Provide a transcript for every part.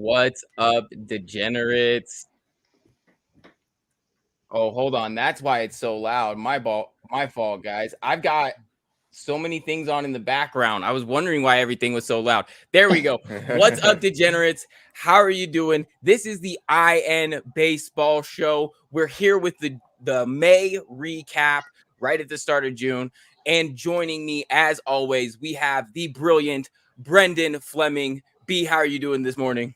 What's up, degenerates? Oh, hold on. That's why it's so loud. My fault, guys. I've got so many things on in the background. I was wondering why everything was so loud. There we go. What's up, degenerates? How are you doing? This is the IN Baseball Show. We're here with the May recap right at the start of June. And joining me, as always, we have the brilliant Brenden Fleming. B, how are you doing this morning?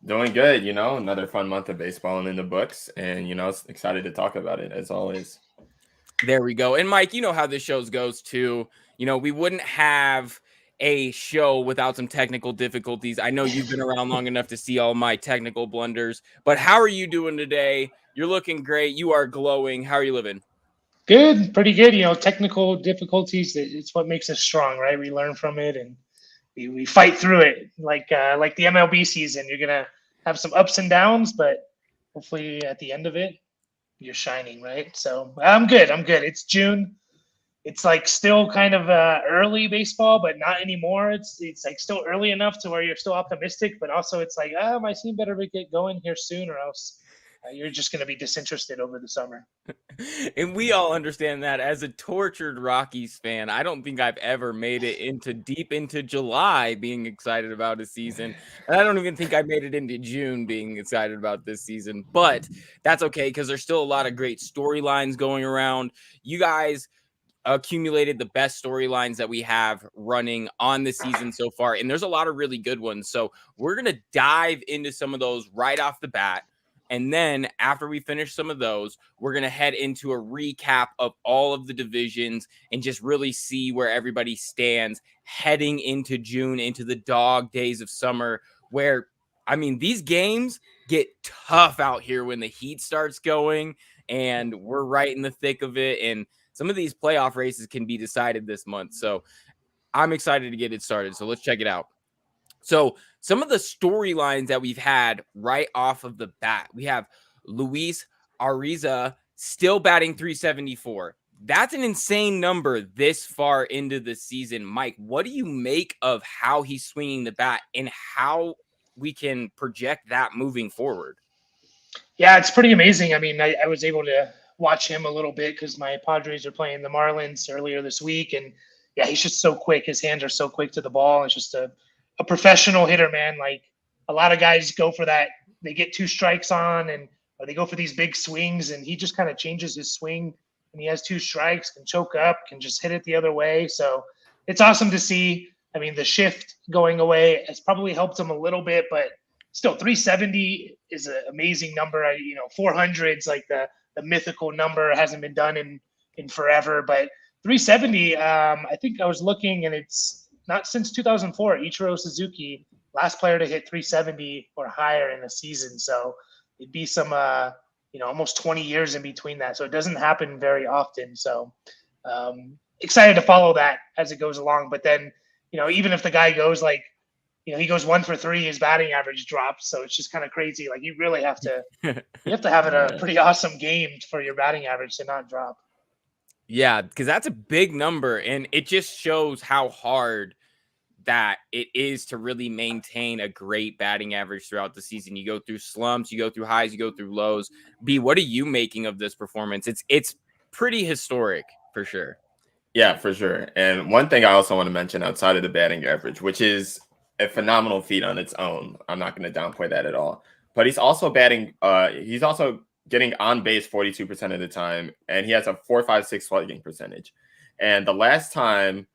Doing good, another fun month of baseball in the books, and excited to talk about it as always. There we go. And Mike, you know how this show goes too. We wouldn't have a show without some technical difficulties. I know you've been around long enough to see all my technical blunders, but how are you doing today? You're looking great. You are glowing. How are you living? Good, pretty good. Technical difficulties, it's what makes us strong, right? We learn from it and we fight through it. Like the MLB season, you're gonna have some ups and downs, but hopefully at the end of it, you're shining, right? So I'm good. I'm good. It's June. It's like still kind of early baseball, but not anymore. It's like still early enough to where you're still optimistic, but also it's like, my team better get going here soon, or else you're just going to be disinterested over the summer. And we all understand that. As a tortured Rockies fan, I don't think I've ever made it deep into July being excited about a season. And I don't even think I made it into June being excited about this season. But that's okay, because there's still a lot of great storylines going around. You guys accumulated the best storylines that we have running on the season so far, and there's a lot of really good ones. So we're going to dive into some of those right off the bat. And then after we finish some of those, we're going to head into a recap of all of the divisions and just really see where everybody stands heading into June, into the dog days of summer, where, I mean, these games get tough out here when the heat starts going, and we're right in the thick of it. And some of these playoff races can be decided this month. So I'm excited to get it started. So let's check it out. So some of the storylines that we've had right off of the bat, we have Luis Ariza still batting 374. That's an insane number this far into the season. Mike, what do you make of how he's swinging the bat and how we can project that moving forward? Yeah, it's pretty amazing. I mean, I was able to watch him a little bit because my Padres are playing the Marlins earlier this week. And yeah, he's just so quick. His hands are so quick to the ball. It's just a professional hitter, man. Like a lot of guys go for that. They get two strikes on or they go for these big swings, and he just kind of changes his swing and he has two strikes, can choke up, can just hit it the other way. So it's awesome to see. I mean, the shift going away has probably helped him a little bit, but still 370 is an amazing number. 400 is like the mythical number. It hasn't been done in forever, but 370, I think I was looking, and it's not since 2004. Ichiro Suzuki, last player to hit 370 or higher in a season. So it'd be some, almost 20 years in between that. So it doesn't happen very often. So excited to follow that as it goes along. But then, even if the guy goes like, he goes 1 for 3, his batting average drops. So it's just kind of crazy. Like you really have to have it a pretty awesome game for your batting average to not drop. Yeah, because that's a big number, and it just shows how hard that it is to really maintain a great batting average throughout the season. You go through slumps, you go through highs, you go through lows. B, what are you making of this performance? It's pretty historic for sure. Yeah, for sure. And one thing I also want to mention outside of the batting average, which is a phenomenal feat on its own. I'm not going to downplay that at all. But he's also getting on base 42% of the time, and he has a 4.56 slugging percentage. And the last time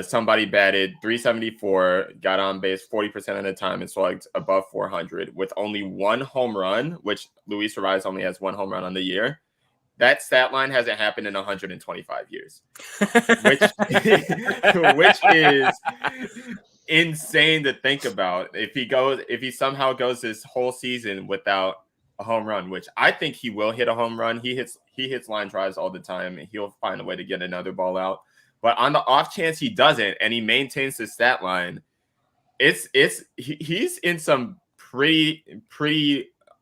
somebody batted 374, got on base 40% of the time, and slugged above 400 with only one home run, which Luis Ariza only has one home run on the year. That stat line hasn't happened in 125 years, which is insane to think about. If he somehow goes this whole season without a home run, which I think he will hit a home run. He hits line drives all the time, and he'll find a way to get another ball out. But on the off chance he doesn't, and he maintains his stat line, he's in some pretty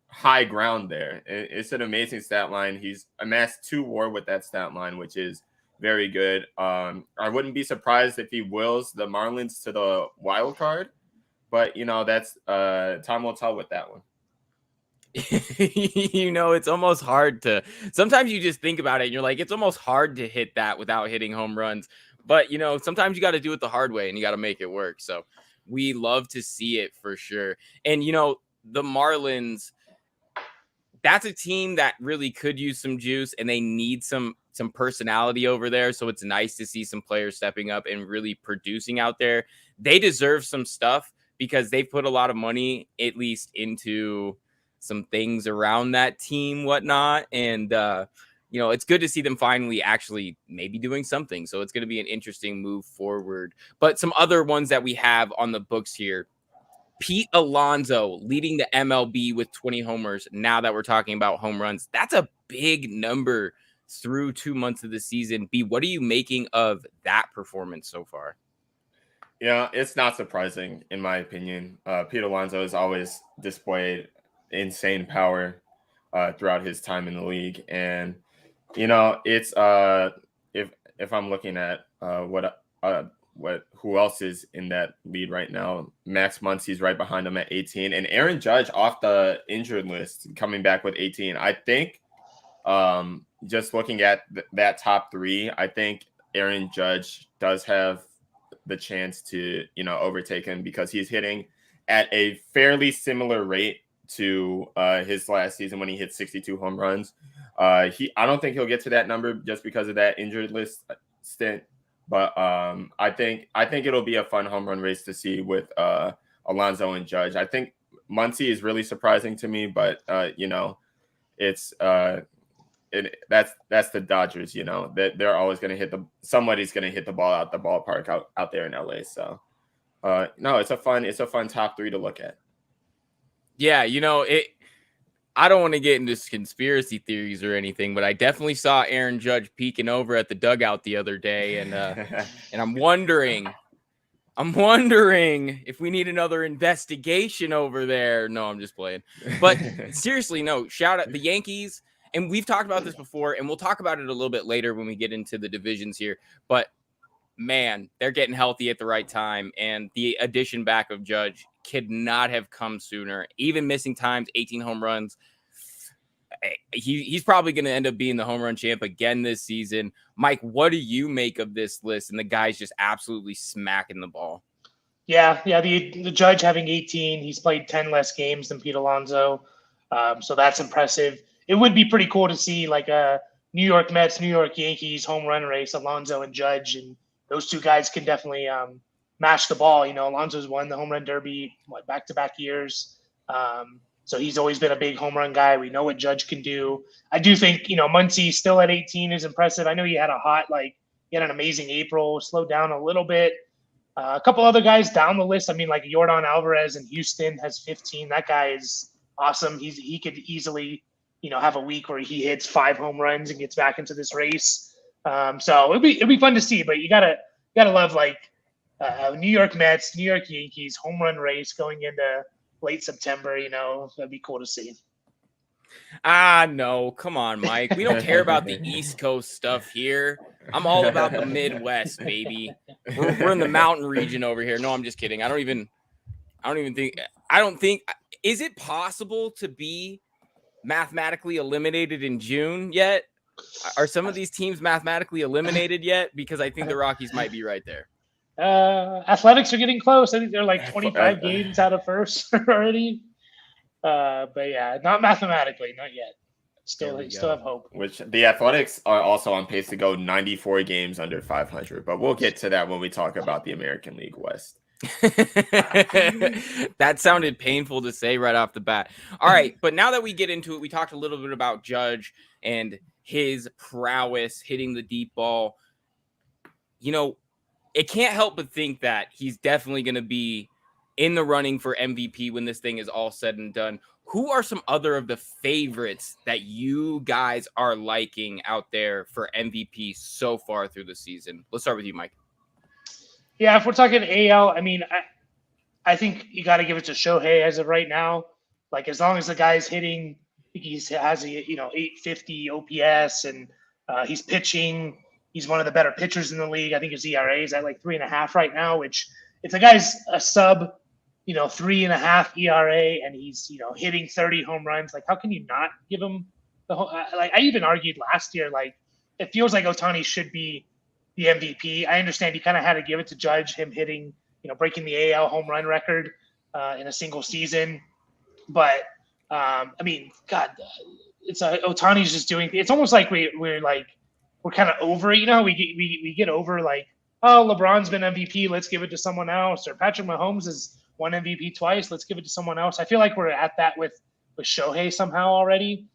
high ground there. It's an amazing stat line. He's amassed 2 WAR with that stat line, which is very good. I wouldn't be surprised if he wills the Marlins to the wild card. but that's time will tell with that one. It's almost hard to sometimes you just think about it and you're like, it's almost hard to hit that without hitting home runs. But sometimes you got to do it the hard way and you got to make it work. So we love to see it for sure. And the Marlins, that's a team that really could use some juice, and they need some personality over there. So it's nice to see some players stepping up and really producing out there. They deserve some stuff because they've put a lot of money, at least, into some things around that team, whatnot. And, it's good to see them finally actually maybe doing something. So it's going to be an interesting move forward. But some other ones that we have on the books here. Pete Alonso leading the MLB with 20 homers. Now that we're talking about home runs, that's a big number through 2 months of the season. B, what are you making of that performance so far? Yeah, it's not surprising, in my opinion. Pete Alonso has always displayed insane power throughout his time in the league. And, it's if I'm looking at who else is in that lead right now, Max Muncy's right behind him at 18, and Aaron Judge off the injured list coming back with 18. I think just looking at that top three, I think Aaron Judge does have the chance to overtake him because he's hitting at a fairly similar rate to his last season when he hit 62 home runs. I don't think he'll get to that number just because of that injured list stint. But I think it'll be a fun home run race to see with Alonso and Judge. I think Muncy is really surprising to me, but it's that's the Dodgers. That they're always going to somebody's going to hit the ball out the ballpark out there in LA. So no, it's a fun top three to look at. Yeah, I don't want to get into conspiracy theories or anything, but I definitely saw Aaron Judge peeking over at the dugout the other day, and and I'm wondering if we need another investigation over there. No, I'm just playing. But seriously, no, shout out the Yankees, and we've talked about this before, and we'll talk about it a little bit later when we get into the divisions here. But man, they're getting healthy at the right time, and the addition back of Judge could not have come sooner. Even missing times, 18 home runs. He's probably going to end up being the home run champ again this season. Mike, what do you make of this list? And the guy's just absolutely smacking the ball. Yeah. The Judge having 18, he's played 10 less games than Pete Alonso. So that's impressive. It would be pretty cool to see like a New York Mets, New York Yankees home run race, Alonso and Judge, and those two guys can definitely mash the ball. Alonso's won the home run derby back-to-back years. So he's always been a big home run guy. We know what Judge can do. I do think, Muncy still at 18 is impressive. I know he had he had an amazing April, slowed down a little bit. A couple other guys down the list. I mean, like Yordan Alvarez in Houston has 15. That guy is awesome. He could easily, have a week where he hits 5 home runs and gets back into this race. So it'd be fun to see, but you gotta love New York Mets, New York Yankees home run race going into late September. That'd be cool to see. No, come on, Mike. We don't care about the East Coast stuff here. I'm all about the Midwest, baby. We're in the mountain region over here. No, I'm just kidding. I don't think. Is it possible to be mathematically eliminated in June yet? Are some of these teams mathematically eliminated yet? Because I think the Rockies might be right there. Athletics are getting close. I think they're like 25 games out of first already. But yeah, not mathematically, not yet. Still have hope. Which the Athletics are also on pace to go 94 games under 500. But we'll get to that when we talk about the American League West. That sounded painful to say right off the bat. All right, but now that we get into it, we talked a little bit about Judge and his prowess hitting the deep ball. It can't help but think that he's definitely going to be in the running for MVP when this thing is all said and done. Who are some other of the favorites that you guys are liking out there for MVP so far through the season? Let's start with you, Mike. Yeah, if we're talking AL, I mean, I think you got to give it to Shohei as of right now. Like, as long as the guy's hitting, he has a 850 OPS, and he's pitching. He's one of the better pitchers in the league. I think his ERA is at like 3.5 right now, which if the guy's a sub 3.5 ERA, and he's, hitting 30 home runs. Like, how can you not give him the whole, like, I even argued last year, like, it feels like Ohtani should be the MVP. I understand he kind of had to give it to Judge, him hitting, breaking the AL home run record in a single season. But, I mean, God, Ohtani's just doing, it's almost like we're kind of over it. We get over, like, oh, LeBron's been MVP, let's give it to someone else. Or Patrick Mahomes has won MVP twice, let's give it to someone else. I feel like we're at that with Shohei somehow already.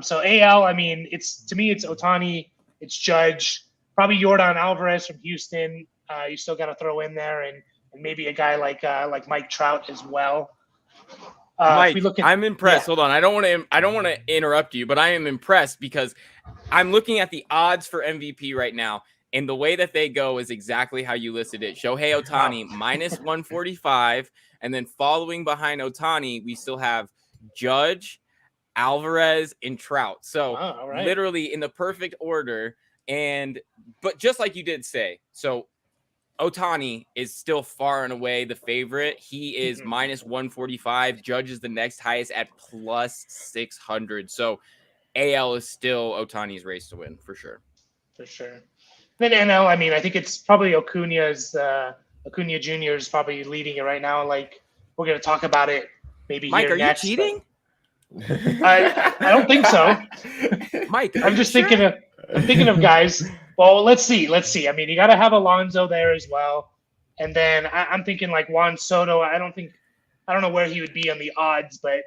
So AL, I mean, to me, it's Ohtani, it's Judge, probably Yordan Alvarez from Houston. You still got to throw in there, and maybe a guy like Mike Trout as well. Mike, I'm impressed. Yeah. Hold on, I don't want to interrupt you, but I am impressed because I'm looking at the odds for MVP right now, and the way that they go is exactly how you listed it. Shohei Ohtani minus 145, and then following behind Ohtani, we still have Judge, Alvarez, and Trout. So literally in the perfect order. But just like you did say, so Ohtani is still far and away the favorite. He is minus 145. Judge is the next highest at plus 600. So AL is still Ohtani's race to win for sure. For sure. Then NL, I mean, I think it's probably Acuna Jr. is probably leading it right now. Like, we're going to talk about it maybe Mike, here next. Mike, are you cheating? I don't think so. Mike, I'm just thinking of guys. Well, let's see. I mean, you got to have Alonso there as well. And then I'm thinking like Juan Soto. I don't know where he would be on the odds, but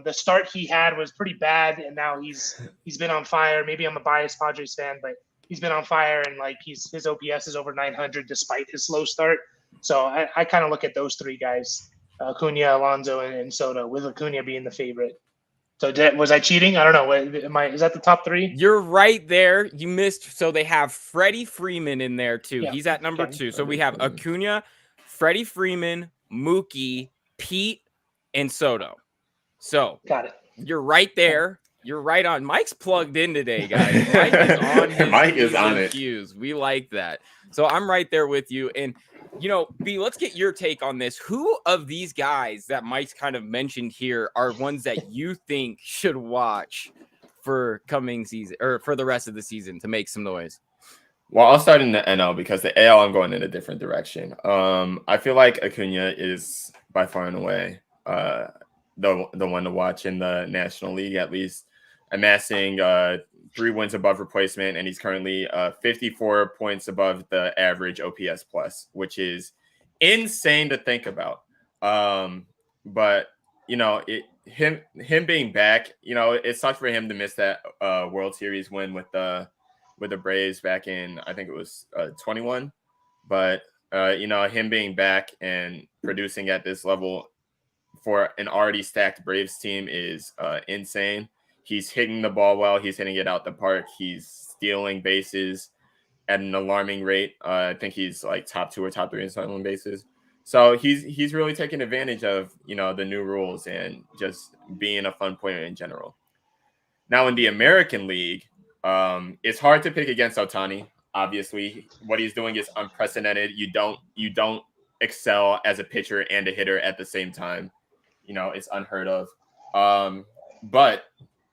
the start he had was pretty bad, and now he's been on fire. Maybe I'm a biased Padres fan, but he's been on fire, and like his OPS is over 900 despite his slow start. So I kind of look at those three guys, Acuna, Alonso, and Soto, with Acuna being the favorite. So was I cheating? I don't know. Is that the top three? You're right there. You missed. So they have Freddie Freeman in there too. Yeah. He's at number 2. So we have Acuna, Freddie Freeman, Mookie, Pete, and Soto. So got it. You're right there. You're right on. Mike's plugged in today, guys. Mike is on it. Cues. We like that. So I'm right there with you. And B, let's get your take on this. Who of these guys that Mike's kind of mentioned here are ones that you think should watch for coming season or for the rest of the season to make some noise? Well, I'll start in the NL because the AL I'm going in a different direction. I feel like Acuna is by far and away the one to watch in the National League, at least, amassing 3 wins above replacement, and he's currently 54 points above the average OPS plus, which is insane to think about. But him being back, it sucked for him to miss that World Series win with the Braves back in, I think it was 21. But him being back and producing at this level for an already stacked Braves team is insane. He's hitting the ball well. He's hitting it out the park. He's stealing bases at an alarming rate. I think he's like top 2 or top 3 in stolen bases. So he's really taking advantage of, the new rules and just being a fun player in general. Now in the American League, it's hard to pick against Ohtani. Obviously, what he's doing is unprecedented. You don't excel as a pitcher and a hitter at the same time. It's unheard of. But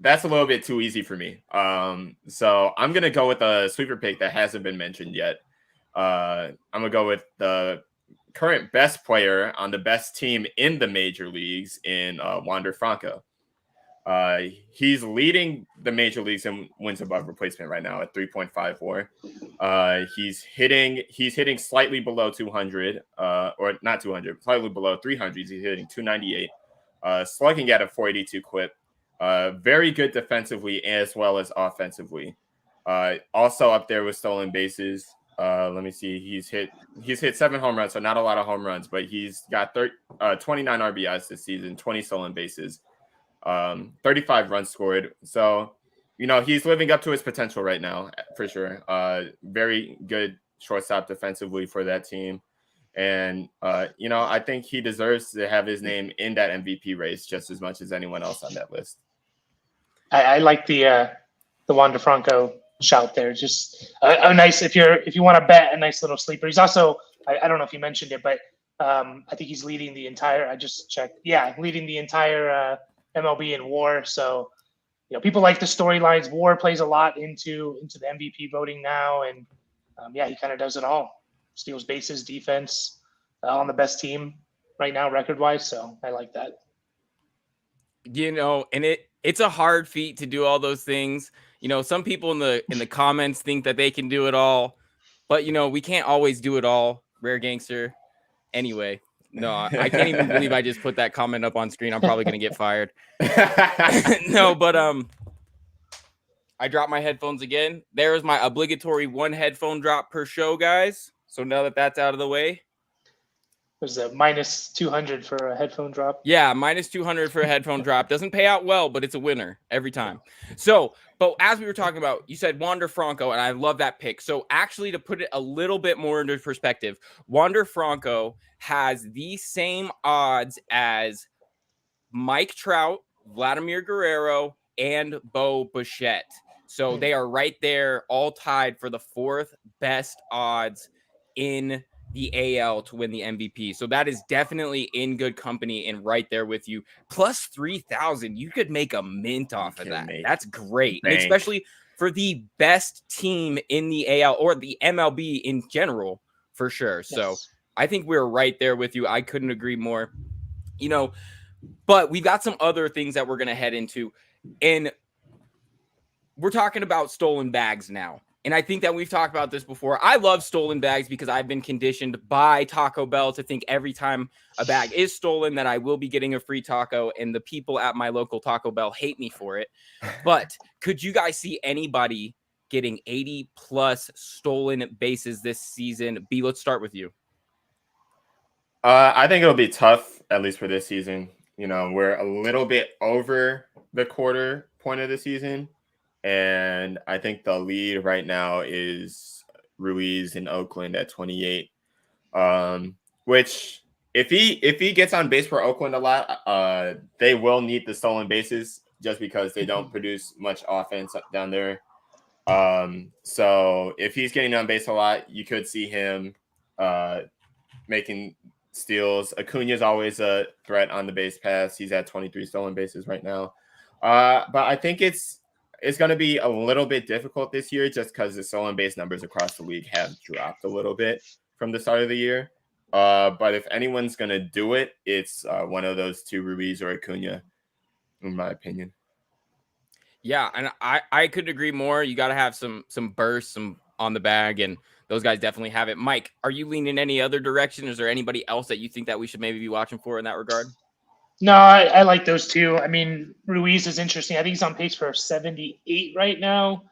that's a little bit too easy for me. So I'm going to go with a sleeper pick that hasn't been mentioned yet. I'm going to go with the current best player on the best team in the major leagues in Wander Franco. He's leading the major leagues in wins above replacement right now at 3.54. He's hitting slightly below 200, or not 200, slightly below 300. He's hitting 298, slugging at a 482 clip. Very good defensively as well as offensively. Also up there with stolen bases. Let me see. He's hit 7 home runs, so not a lot of home runs, but he's got 29 RBIs this season, 20 stolen bases, 35 runs scored. So, he's living up to his potential right now for sure. Very good shortstop defensively for that team. And, I think he deserves to have his name in that MVP race just as much as anyone else on that list. I like the Wander Franco shout there. Just a nice, if you want to bet, a nice little sleeper. He's also, I don't know if you mentioned it, but I think he's leading the entire. I just checked. Yeah, leading the entire MLB in WAR. So people like the storylines. WAR plays a lot into the MVP voting now, and yeah, he kind of does it all. Steals bases, defense, on the best team right now record wise. So I like that. And it's a hard feat to do all those things. Some people in the comments think that they can do it all, but we can't always do it all. Rare Gangster. Anyway, no, I can't even believe I just put that comment up on screen. I'm probably gonna get fired. No, but I dropped my headphones again. There is my obligatory 1 headphone drop per show, guys. So now that that's out of the way. There's a minus 200 for a headphone drop. Yeah, minus 200 for a headphone drop. Doesn't pay out well, but it's a winner every time. So, but as we were talking about, you said Wander Franco, and I love that pick. So actually, to put it a little bit more into perspective, Wander Franco has the same odds as Mike Trout, Vladimir Guerrero, and Bo Bichette. So they are right there, all tied for the 4th best odds in the AL to win the MVP. So that is definitely in good company and right there with you. Plus 3,000. You could make a mint off of that. That's great. And especially for the best team in the AL or the MLB in general, for sure. Yes. So I think we're right there with you. I couldn't agree more. But we've got some other things that we're going to head into. And we're talking about stolen bags now. And I think that we've talked about this before. I love stolen bags because I've been conditioned by Taco Bell to think every time a bag is stolen that I will be getting a free taco. And the people at my local Taco Bell hate me for it. But could you guys see anybody getting 80 plus stolen bases this season? B, let's start with you. I think it'll be tough, at least for this season. We're a little bit over the quarter point of the season. And I think the lead right now is Ruiz in Oakland at 28. Which if he gets on base for Oakland a lot, they will need the stolen bases just because they don't produce much offense down there. So if he's getting on base a lot, you could see him making steals. Acuna's always a threat on the base pass. He's at 23 stolen bases right now. But I think it's going to be a little bit difficult this year just because the stolen base numbers across the league have dropped a little bit from the start of the year. But if anyone's going to do it, it's one of those two, Ruiz or Acuna, in my opinion. Yeah, and I couldn't agree more. You got to have some bursts, some on the bag, and those guys definitely have it. Mike, are you leaning any other direction? Is there anybody else that you think that we should maybe be watching for in that regard? No, I like those two. I mean, Ruiz is interesting. I think he's on pace for 78 right now,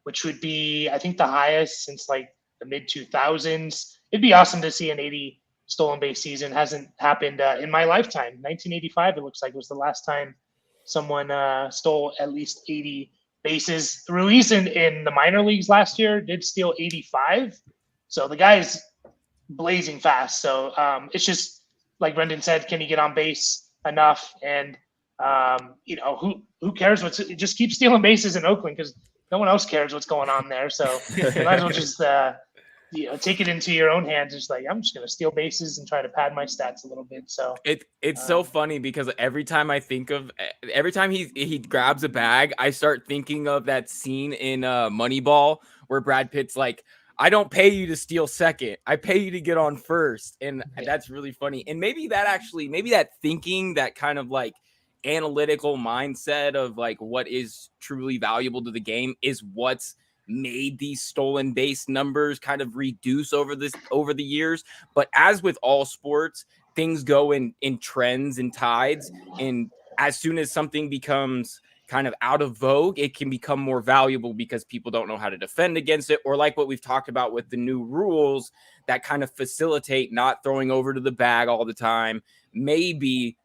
which would be, I think, the highest since like the mid 2000s. It'd be awesome to see an 80 stolen base season. Hasn't happened in my lifetime. 1985, it looks like, was the last time someone stole at least 80 bases. Ruiz in the minor leagues last year did steal 85. So the guy's blazing fast. So it's just, like Brenden said, can he get on base enough? And who cares? Just keep stealing bases in Oakland because no one else cares what's going on there. So you might as well just take it into your own hands. Just like, I'm just going to steal bases and try to pad my stats a little bit. So it's so funny because every time he grabs a bag, I start thinking of that scene in Moneyball where Brad Pitt's like, I don't pay you to steal second. I pay you to get on first. And that's really funny. And maybe that thinking, that kind of like analytical mindset of like what is truly valuable to the game is what's made these stolen base numbers kind of reduce over the years. But as with all sports, things go in trends and tides. And as soon as something becomes kind of out of vogue, it can become more valuable because people don't know how to defend against it, or like what we've talked about with the new rules that kind of facilitate not throwing over to the bag all the time. Maybe,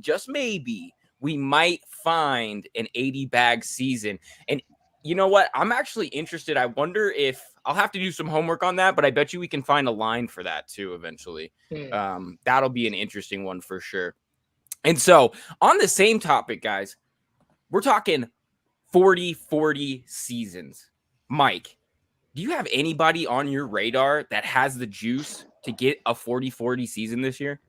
just maybe, we might find an 80 bag season. And you know what? I'm actually interested. I wonder if I'll have to do some homework on that, but I bet you we can find a line for that too eventually. That'll be an interesting one for sure. And so on the same topic, guys, we're talking 40 seasons. Mike, do you have anybody on your radar that has the juice to get a 40-40 season this year?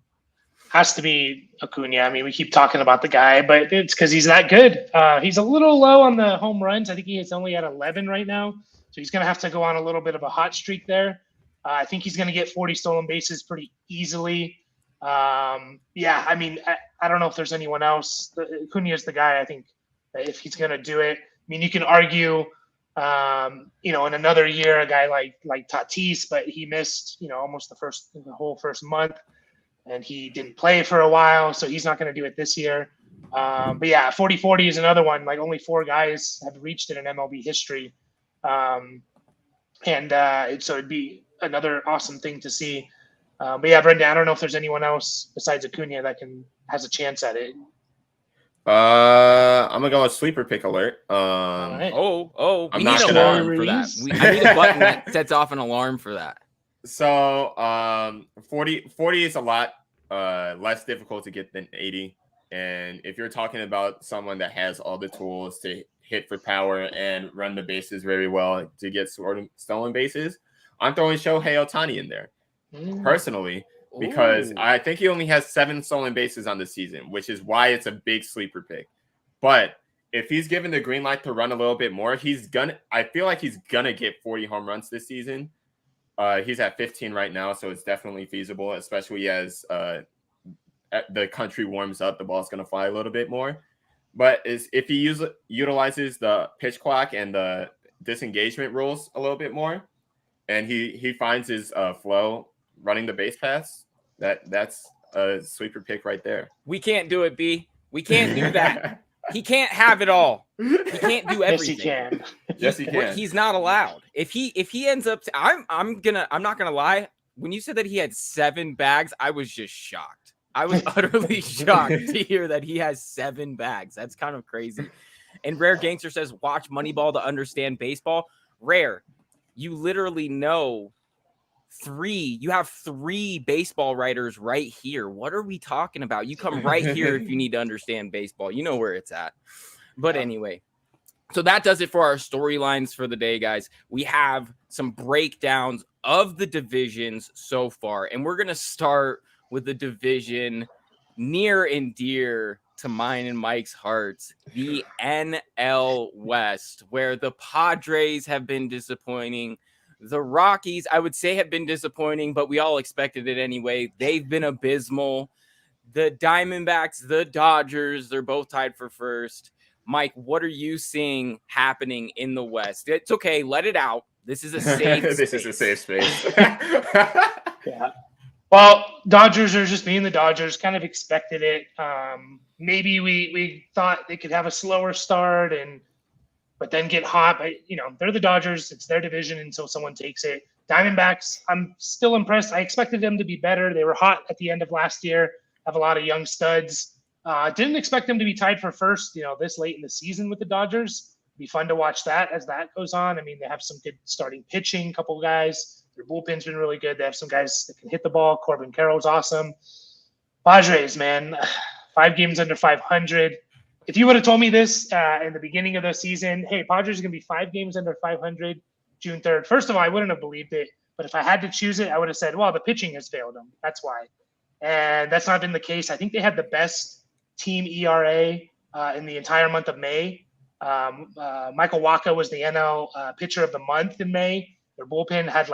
Has to be Acuna. I mean, we keep talking about the guy, but it's because he's that good. He's a little low on the home runs. I think he is only at 11 right now. So he's going to have to go on a little bit of a hot streak there. I think he's going to get 40 stolen bases pretty easily. Yeah, I mean, I don't know if there's anyone else. Acuna is the guy, I think, if he's going to do it. I mean, you can argue, in another year, a guy like Tatis, but he missed, almost the whole first month. And he didn't play for a while, so he's not going to do it this year. But yeah, 40-40 is another one. Like only 4 guys have reached it in MLB history. So it'd be another awesome thing to see. But yeah, Brenden, I don't know if there's anyone else besides Acuna that has a chance at it. I'm gonna go with sleeper pick alert. Right. We need an alarm for that. I need a button that sets off an alarm for that. So 40 is a lot less difficult to get than 80. And if you're talking about someone that has all the tools to hit for power and run the bases very well to get stolen bases, I'm throwing Shohei Ohtani in there personally, because I think he only has 7 stolen bases on the season, which is why it's a big sleeper pick. But if he's given the green light to run a little bit more, I feel like he's gonna get 40 home runs this season. He's at 15 right now, so it's definitely feasible, especially as the country warms up, the ball's going to fly a little bit more. But if he utilizes the pitch clock and the disengagement rules a little bit more, and he finds his flow running the base paths, that's a sleeper pick right there. We can't do it, B. We can't do that. He can't have it all. He can't do everything. Yes, he can. He's not allowed. If he ends up, I'm not gonna lie. When you said that he had 7 bags, I was just shocked. I was utterly shocked to hear that he has 7 bags. That's kind of crazy. And Rare Gangster says, watch Moneyball to understand baseball. Rare, you literally know 3. You have 3 baseball writers right here. What are we talking about? You come right here if you need to understand baseball. You know where it's at. But anyway, so that does it for our storylines for the day, guys. We have some breakdowns of the divisions so far, and we're going to start with the division near and dear to mine and Mike's hearts, the NL West, where the Padres have been disappointing. The Rockies, I would say, have been disappointing, but we all expected it anyway. They've been abysmal. The Diamondbacks, the Dodgers, they're both tied for first. Mike, what are you seeing happening in the West? It's okay. Let it out. This is a safe space. This is a safe space. Yeah. Well, Dodgers are just being the Dodgers. Kind of expected it. Maybe we thought they could have a slower start but then get hot. But, they're the Dodgers. It's their division until someone takes it. Diamondbacks, I'm still impressed. I expected them to be better. They were hot at the end of last year, have a lot of young studs. Didn't expect them to be tied for first, this late in the season with the Dodgers. It'd be fun to watch that as that goes on. I mean, they have some good starting pitching, couple guys. Their bullpen's been really good. They have some guys that can hit the ball. Corbin Carroll's awesome. Padres, man, 5 games under 500. If you would have told me this in the beginning of the season, hey, Padres are going to be 5 games under 500 June 3rd. First of all, I wouldn't have believed it. But if I had to choose it, I would have said, well, the pitching has failed them. That's why. And that's not been the case. I think they had the best team ERA in the entire month of May. Michael Wacha was the NL pitcher of the month in May. Their bullpen had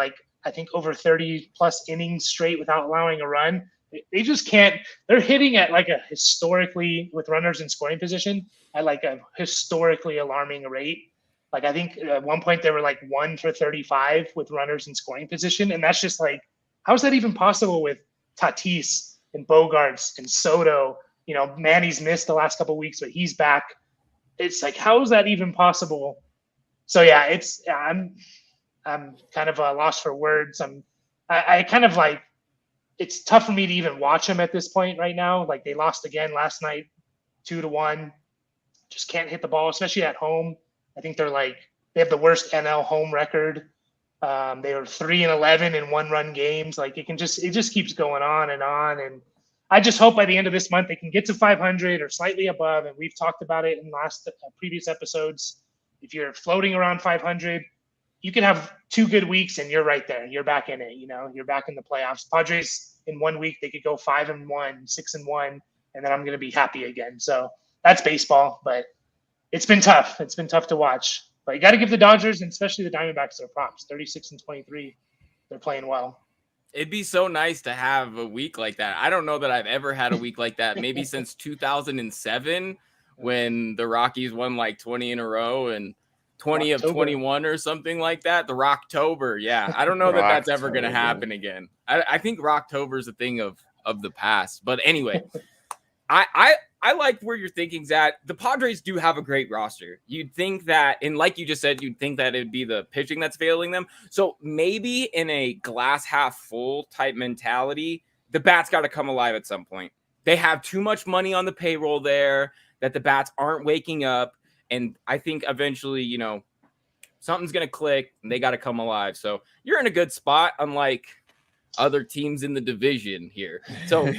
I think over 30 plus innings straight without allowing a run. They just can't. They're hitting at a historically, with runners in scoring position, at a historically alarming rate. I think at one point they were 1 for 35 with runners in scoring position. And that's just how is that even possible with Tatis and Bogarts and Soto? Manny's missed the last couple of weeks, but he's back. It's how is that even possible? So yeah, I'm kind of lost for words. I kind of it's tough for me to even watch them at this point right now. They lost again last night, 2-1. Just can't hit the ball, especially at home. I think they have the worst NL home record. They were 3-11 in 1-run games. It just keeps going on. And I just hope by the end of this month they can get to 500 or slightly above. And we've talked about it in previous episodes. If you're floating around 500, you can have 2 good weeks and you're right there. You're back in it. You're back in the playoffs. Padres in 1 week, they could go 5-1, 6-1, and then I'm going to be happy again. So that's baseball, but it's been tough. It's been tough to watch, but you got to give the Dodgers and especially the Diamondbacks their props. 36-23. They're playing well. It'd be so nice to have a week like that. I don't know that I've ever had a week like that. Maybe since 2007 when the Rockies won like 20 in a row and 20 of 21 or something like that. The Rocktober. Yeah. I don't know that that's ever going to happen again. I think Rocktober is a thing of the past. But anyway, I like where your thinking's at. The Padres do have a great roster. You'd think that, and like you just said, you'd think that it'd be the pitching that's failing them. So maybe in a glass half full type mentality, the bats got to come alive at some point. They have too much money on the payroll there that the bats aren't waking up. And I think eventually, something's going to click and they got to come alive. So you're in a good spot, unlike other teams in the division here. So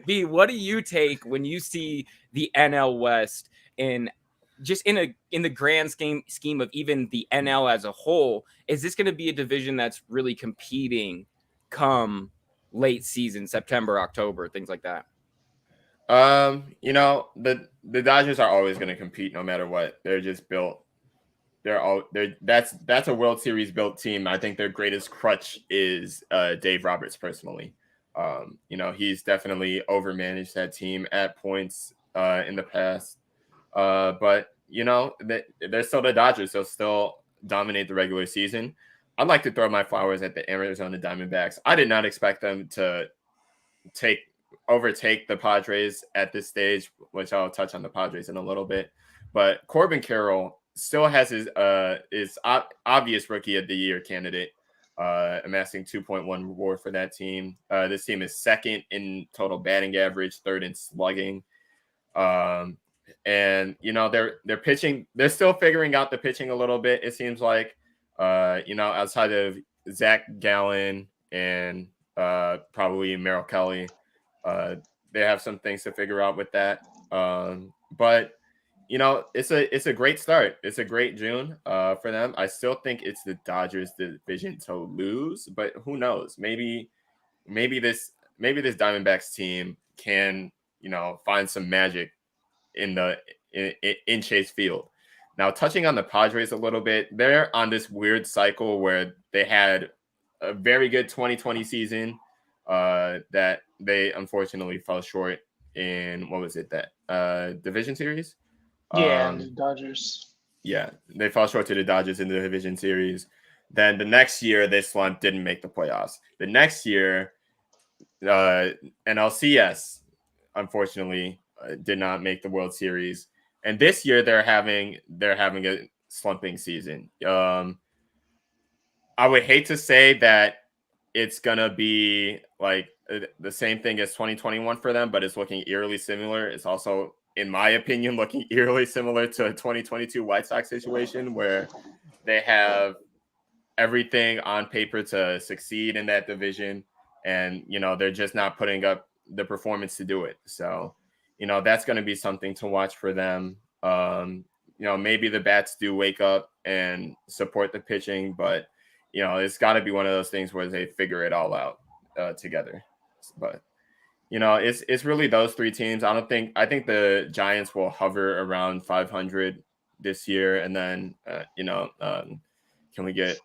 B, what do you take when you see the NL West and just in the grand scheme of even the NL as a whole? Is this going to be a division that's really competing come late season, September, October, things like that? The Dodgers are always going to compete no matter what. They're just built. That's a World Series built team. I think their greatest crutch is Dave Roberts personally. He's definitely overmanaged that team at points in the past. But they're still the Dodgers. They'll still dominate the regular season. I'd like to throw my flowers at the Arizona Diamondbacks. I did not expect them to overtake the Padres at this stage, which I'll touch on the Padres in a little bit. But Corbin Carroll still has his obvious Rookie of the Year candidate, amassing 2.1 reward for that team. This team is second in total batting average, third in slugging. And they're pitching. They're still figuring out the pitching a little bit. It seems like, outside of Zach Gallen and probably Merrill Kelly, they have some things to figure out with that. But it's a great start. It's a great June for them. I still think it's the Dodgers' division to lose, but who knows? Maybe this Diamondbacks team can find some magic in Chase Field. Now, touching on the Padres a little bit, they're on this weird cycle where they had a very good 2020 season that they unfortunately fell short in. What was it, that division series? Yeah, the Dodgers. Yeah, they fell short to the Dodgers in the division series. Then the next year, they slumped, didn't make the playoffs. The next year, NLCS, unfortunately, did not make the World Series. And this year, they're having a slumping season. I would hate to say that it's gonna be like the same thing as 2021 for them, but it's looking eerily similar. It's also, in my opinion, looking eerily similar to a 2022 White Sox situation where they have everything on paper to succeed in that division. And, they're just not putting up the performance to do it. So, that's going to be something to watch for them. Maybe the bats do wake up and support the pitching, but, it's got to be one of those things where they figure it all out together. But it's really those three teams. I think the Giants will hover around 500 this year, and then can we get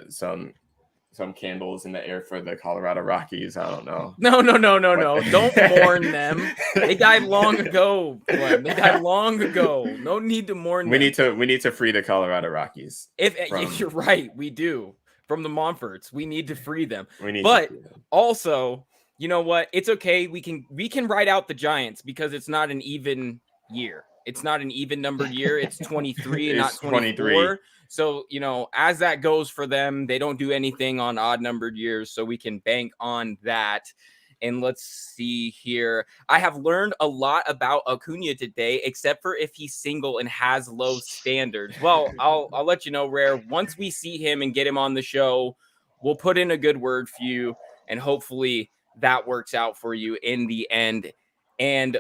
some candles in the air for the Colorado Rockies? I don't know. No. Don't mourn them. They died long ago, Glenn. They died long ago. No need to mourn them. We need to free the Colorado Rockies. If you're right, we do. From the Monforts, we need to free them. But also, you know what? It's okay. We can write out the Giants because it's not an even year. It's not an even numbered year. It's 23 and not 24. So, as that goes for them, they don't do anything on odd numbered years. So we can bank on that. And let's see here. I have learned a lot about Acuna today, except for if he's single and has low standards. Well, I'll let you know, Rare. Once we see him and get him on the show, we'll put in a good word for you. And hopefully that works out for you in the end. And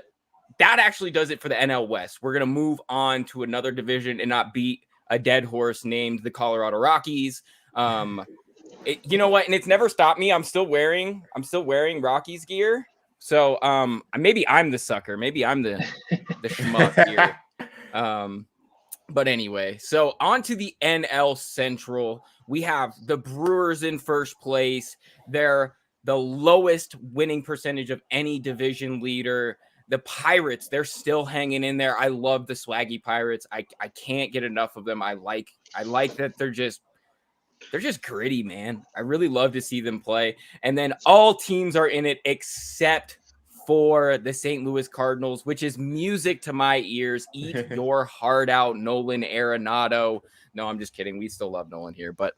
that actually does it for the NL West. We're going to move on to another division and not beat a dead horse named the Colorado Rockies. You know what? And it's never stopped me. I'm still wearing Rockies gear. So maybe I'm the sucker. Maybe I'm the schmuck here. But anyway, so on to the NL Central. We have the Brewers in first place. They're the lowest winning percentage of any division leader. The Pirates, they're still hanging in there. I love the swaggy Pirates. I can't get enough of them. I like that they're just gritty, man. I really love to see them play. And then all teams are in it except for the St. Louis Cardinals, which is music to my ears. Eat your heart out, Nolan Arenado. No, I'm just kidding. We still love Nolan here. But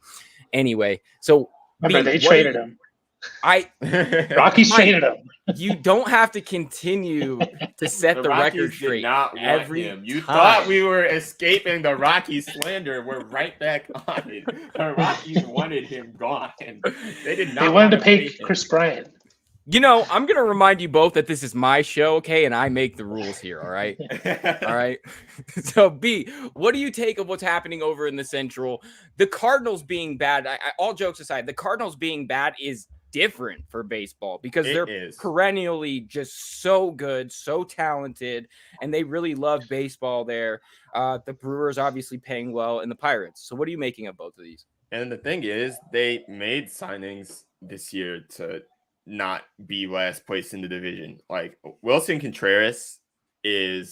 anyway, so remember, they traded him. Rockies traded him. You don't have to continue to set the record straight every him. You time. thought we were escaping the Rockies slander. We're right back on it. The Rockies wanted him gone. They did not. They wanted to pay Chris Bryant. You know, I'm going to remind you both that this is my show, okay? And I make the rules here, all right? All right? So, B, what do you take of what's happening over in the Central? The Cardinals being bad, all jokes aside, the Cardinals being bad is different for baseball because they're perennially just so good, so talented, and they really love baseball there. The Brewers obviously paying well, and the Pirates. So what are you making of both of these? And the thing is, they made signings this year to not be last place in the division. Like Wilson Contreras had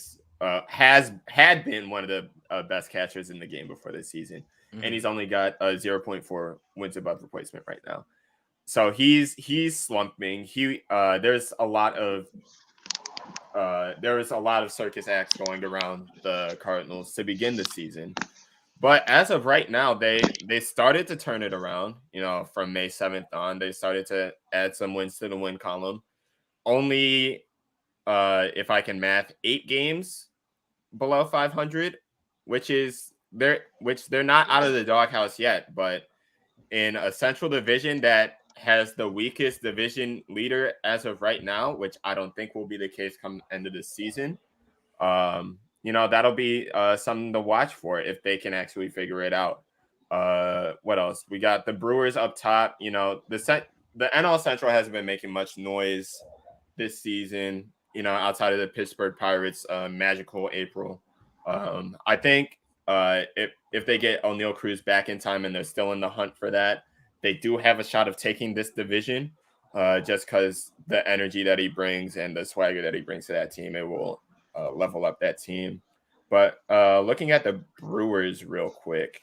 been one of the best catchers in the game before this season, and he's only got a 0.4 wins above replacement right now. So he's slumping. There's a lot of circus acts going around the Cardinals to begin the season. But as of right now, they started to turn it around. You know, from May 7th on, they started to add some wins to the win column. Only, if I can math, 8 games below 500, which they're not out of the doghouse yet. But in a Central division that has the weakest division leader as of right now, which I don't think will be the case come end of the season. You know, that'll be something to watch for if they can actually figure it out. What else? We got the Brewers up top. You know, the NL Central hasn't been making much noise this season, you know, outside of the Pittsburgh Pirates magical April. I think if they get O'Neal Cruz back in time and they're still in the hunt for that, they do have a shot of taking this division just because the energy that he brings and the swagger that he brings to that team, it will level up that team. But looking at the Brewers real quick,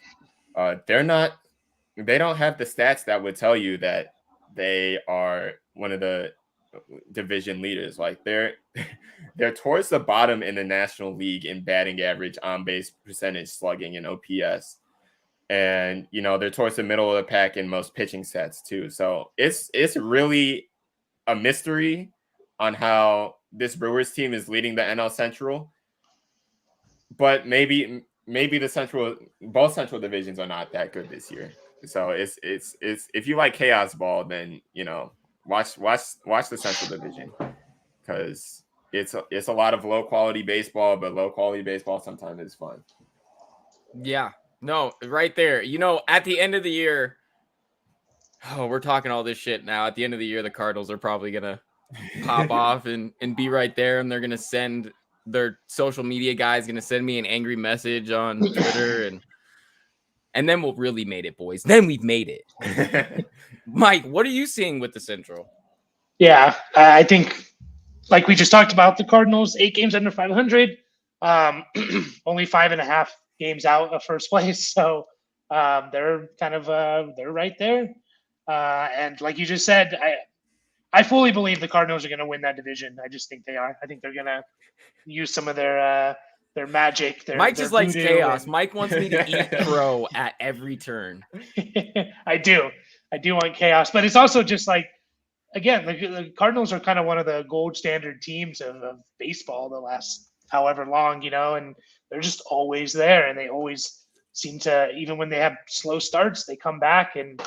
they don't have the stats that would tell you that they are one of the division leaders. Like they're towards the bottom in the National League in batting average, on base percentage, slugging, and OPS. And, you know, they're towards the middle of the pack in most pitching stats too. So it's really a mystery on how this Brewers team is leading the NL Central. But maybe both Central divisions are not that good this year. So it's if you like chaos ball, then, you know, watch the Central division, because it's a lot of low quality baseball, but low quality baseball sometimes is fun. Yeah. No, right there. You know, at the end of the year, we're talking all this shit now. At the end of the year, the Cardinals are probably going to pop off and be right there. And they're going to send their social media guys going to send me an angry message on Twitter. And then we'll really made it, boys. Then we've made it. Mike, what are you seeing with the Central? Yeah, I think, like we just talked about, the Cardinals, 8 games under 500, only 5.5 games out of first place. So they're kind of they're right there. And like you just said, I fully believe the Cardinals are going to win that division. I just think they are. I think they're going to use some of their magic. Mike just likes chaos. Mike wants me to eat crow at every turn. I do want chaos, but it's also just like, again, the Cardinals are kind of one of the gold standard teams of baseball the last however long, you know, and they're just always there, and they always seem to, even when they have slow starts, they come back. And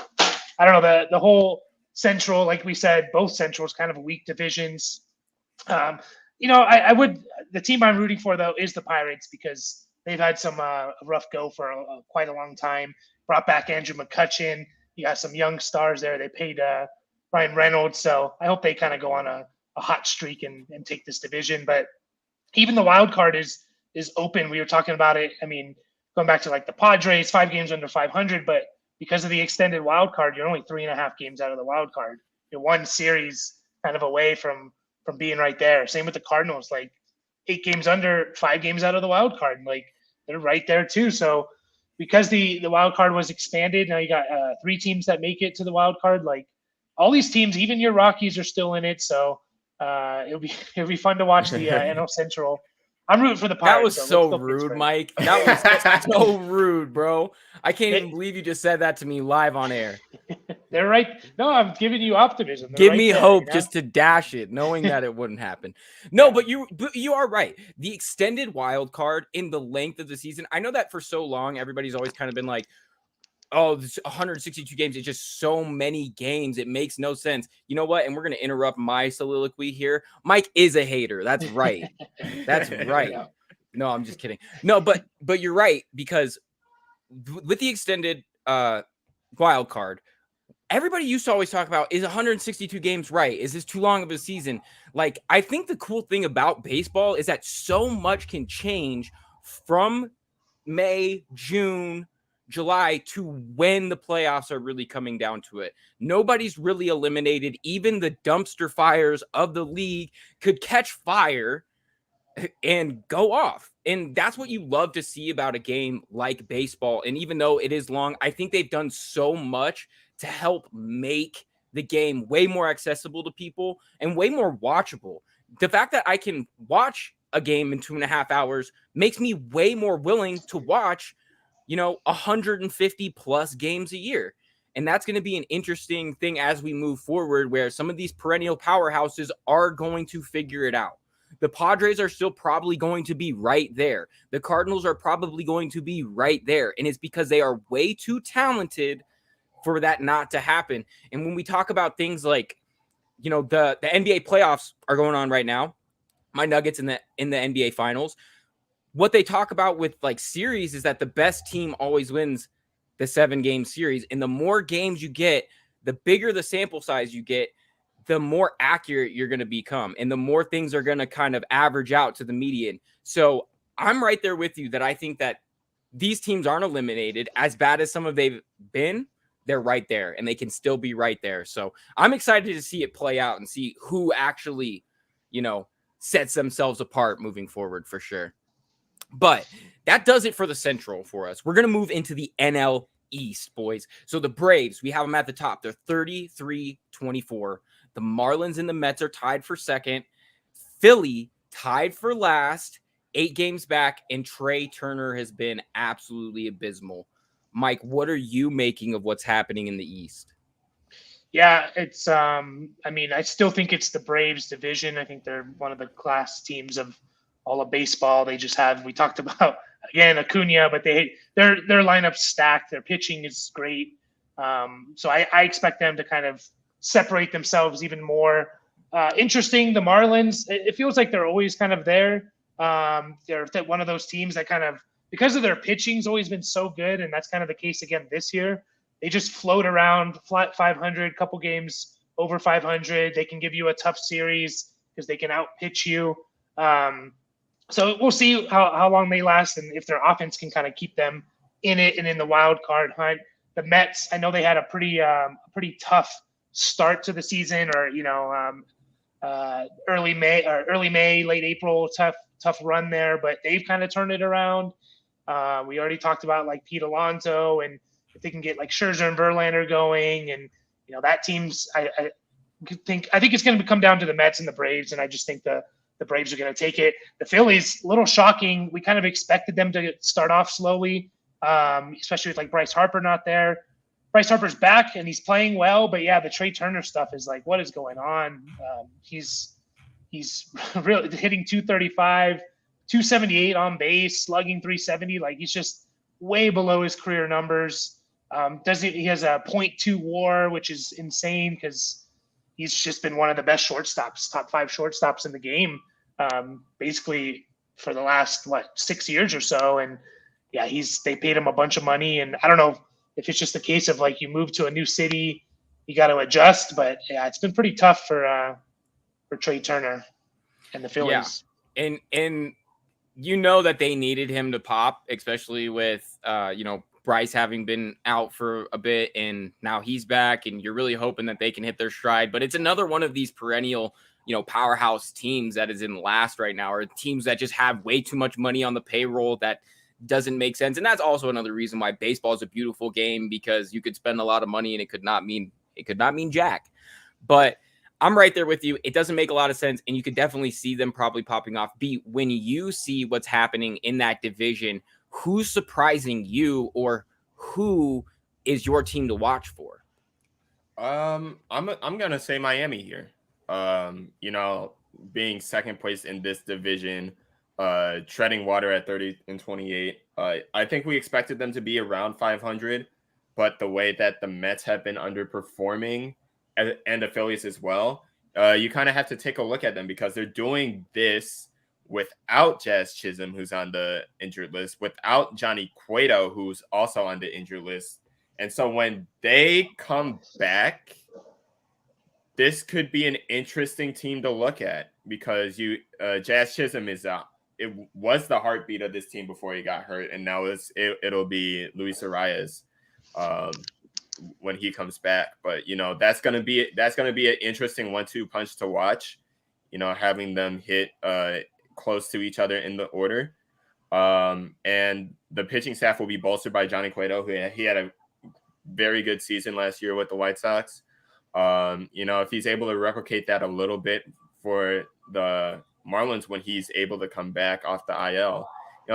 I don't know, the whole Central, like we said, both Centrals kind of weak divisions. You know, the team I'm rooting for though is the Pirates, because they've had some rough go for quite a long time. Brought back Andrew McCutchen. You got some young stars there. They paid Ryan Reynolds. So I hope they kind of go on a hot streak and take this division. But even the wild card is open. We were talking about it. I mean, going back to like the Padres, 5 games under 500, but because of the extended wild card, you're only 3.5 games out of the wild card. You're one series kind of away from being right there. Same with the Cardinals, like 8 games under, 5 games out of the wild card. Like they're right there too. So because the wild card was expanded, now you got 3 teams that make it to the wild card. Like all these teams, even your Rockies are still in it. So it'll be fun to watch the NL Central. I'm rooting for the Pirates. That was so rude, Mike. That was so rude, bro. I can't even believe you just said that to me live on air. They're right. No, I'm giving you optimism. Give me hope just to dash it, knowing that it wouldn't happen. No, but you are right. The extended wild card in the length of the season. I know that for so long, everybody's always kind of been like, oh, this 162 games. It's just so many games. It makes no sense. You know what? And we're going to interrupt my soliloquy here. Mike is a hater. That's right. That's right. No, I'm just kidding. No, but you're right, because with the extended wild card, everybody used to always talk about, is 162 games right? Is this too long of a season? Like, I think the cool thing about baseball is that so much can change from May, June, July to when the playoffs are really coming down to it. Nobody's really eliminated. Even the dumpster fires of the league could catch fire and go off. And that's what you love to see about a game like baseball. And even though it is long, I think they've done so much to help make the game way more accessible to people and way more watchable. The fact that I can watch a game in 2.5 hours makes me way more willing to watch 150 plus games a year. And that's going to be an interesting thing as we move forward, where some of these perennial powerhouses are going to figure it out. The Padres are still probably going to be right there. The Cardinals are probably going to be right there. And it's because they are way too talented for that not to happen. And when we talk about things like, the NBA playoffs are going on right now, my Nuggets in the NBA finals, what they talk about with like series is that the best team always wins the 7-game series. And the more games you get, the bigger the sample size you get, the more accurate you're going to become. And the more things are going to kind of average out to the median. So I'm right there with you that I think that these teams aren't eliminated. As bad as some of they've been, they're right there and they can still be right there. So I'm excited to see it play out and see who actually, sets themselves apart moving forward for sure. But that does it for the Central for us. We're going to move into the NL East, boys. So the Braves, we have them at the top. They're 33-24. The Marlins and the Mets are tied for second. Philly tied for last, 8 games back, and Trey Turner has been absolutely abysmal. Mike, what are you making of what's happening in the East? Yeah, it's I still think it's the Braves division. I think they're one of the class teams of all of baseball. They just have, we talked about again Acuna, but their lineup's stacked. Their pitching is great. So I expect them to kind of separate themselves even more. Interesting, the Marlins, it feels like they're always kind of there. They're one of those teams that kind of, because of their pitching's always been so good, and that's kind of the case again this year. They just float around flat 500, couple games over 500. They can give you a tough series because they can outpitch you. So we'll see how long they last and if their offense can kind of keep them in it and in the wild card hunt. The Mets, I know they had a pretty tough start to the season, or early May, late April, tough run there, but they've kind of turned it around. We already talked about like Pete Alonso, and if they can get like Scherzer and Verlander going, and that team's, I think it's going to come down to the Mets and the Braves, and I just think the Braves are going to take it. The Phillies, a little shocking. We kind of expected them to start off slowly, especially with like Bryce Harper not there. Bryce Harper's back and he's playing well, but yeah, the Trey Turner stuff is like, what is going on? He's really hitting 235, 278 on base, slugging 370. Like he's just way below his career numbers. He has a .2 WAR, which is insane because he's just been one of the best shortstops, top 5 shortstops in the game, basically for the last 6 years or so, and yeah, they paid him a bunch of money, and I don't know if it's just a case of like you move to a new city, you got to adjust, but yeah, it's been pretty tough for Trey Turner and the Yeah. Phillies. And you know that they needed him to pop, especially with Bryce having been out for a bit and now he's back, and you're really hoping that they can hit their stride. But it's another one of these perennial, powerhouse teams that is in last right now, or teams that just have way too much money on the payroll that doesn't make sense. And that's also another reason why baseball is a beautiful game, because you could spend a lot of money and it could not mean jack. But I'm right there with you. It doesn't make a lot of sense, and you could definitely see them probably popping off. B, when you see what's happening in that division, who's surprising you, or who is your team to watch for? I'm gonna say Miami here. Being second place in this division, treading water at 30-28. I think we expected them to be around 500, but the way that the Mets have been underperforming, and the Phillies as well, you kind of have to take a look at them, because they're doing this without Jazz Chisholm, who's on the injured list, without Johnny Cueto, who's also on the injured list. And so when they come back, this could be an interesting team to look at, because Jazz Chisholm it was the heartbeat of this team before he got hurt, and now it'll be Luis Arias when he comes back. But that's gonna be an interesting 1-2 punch to watch. Having them hit close to each other in the order, and the pitching staff will be bolstered by Johnny Cueto, who he had a very good season last year with the White Sox. If he's able to replicate that a little bit for the Marlins when he's able to come back off the IL,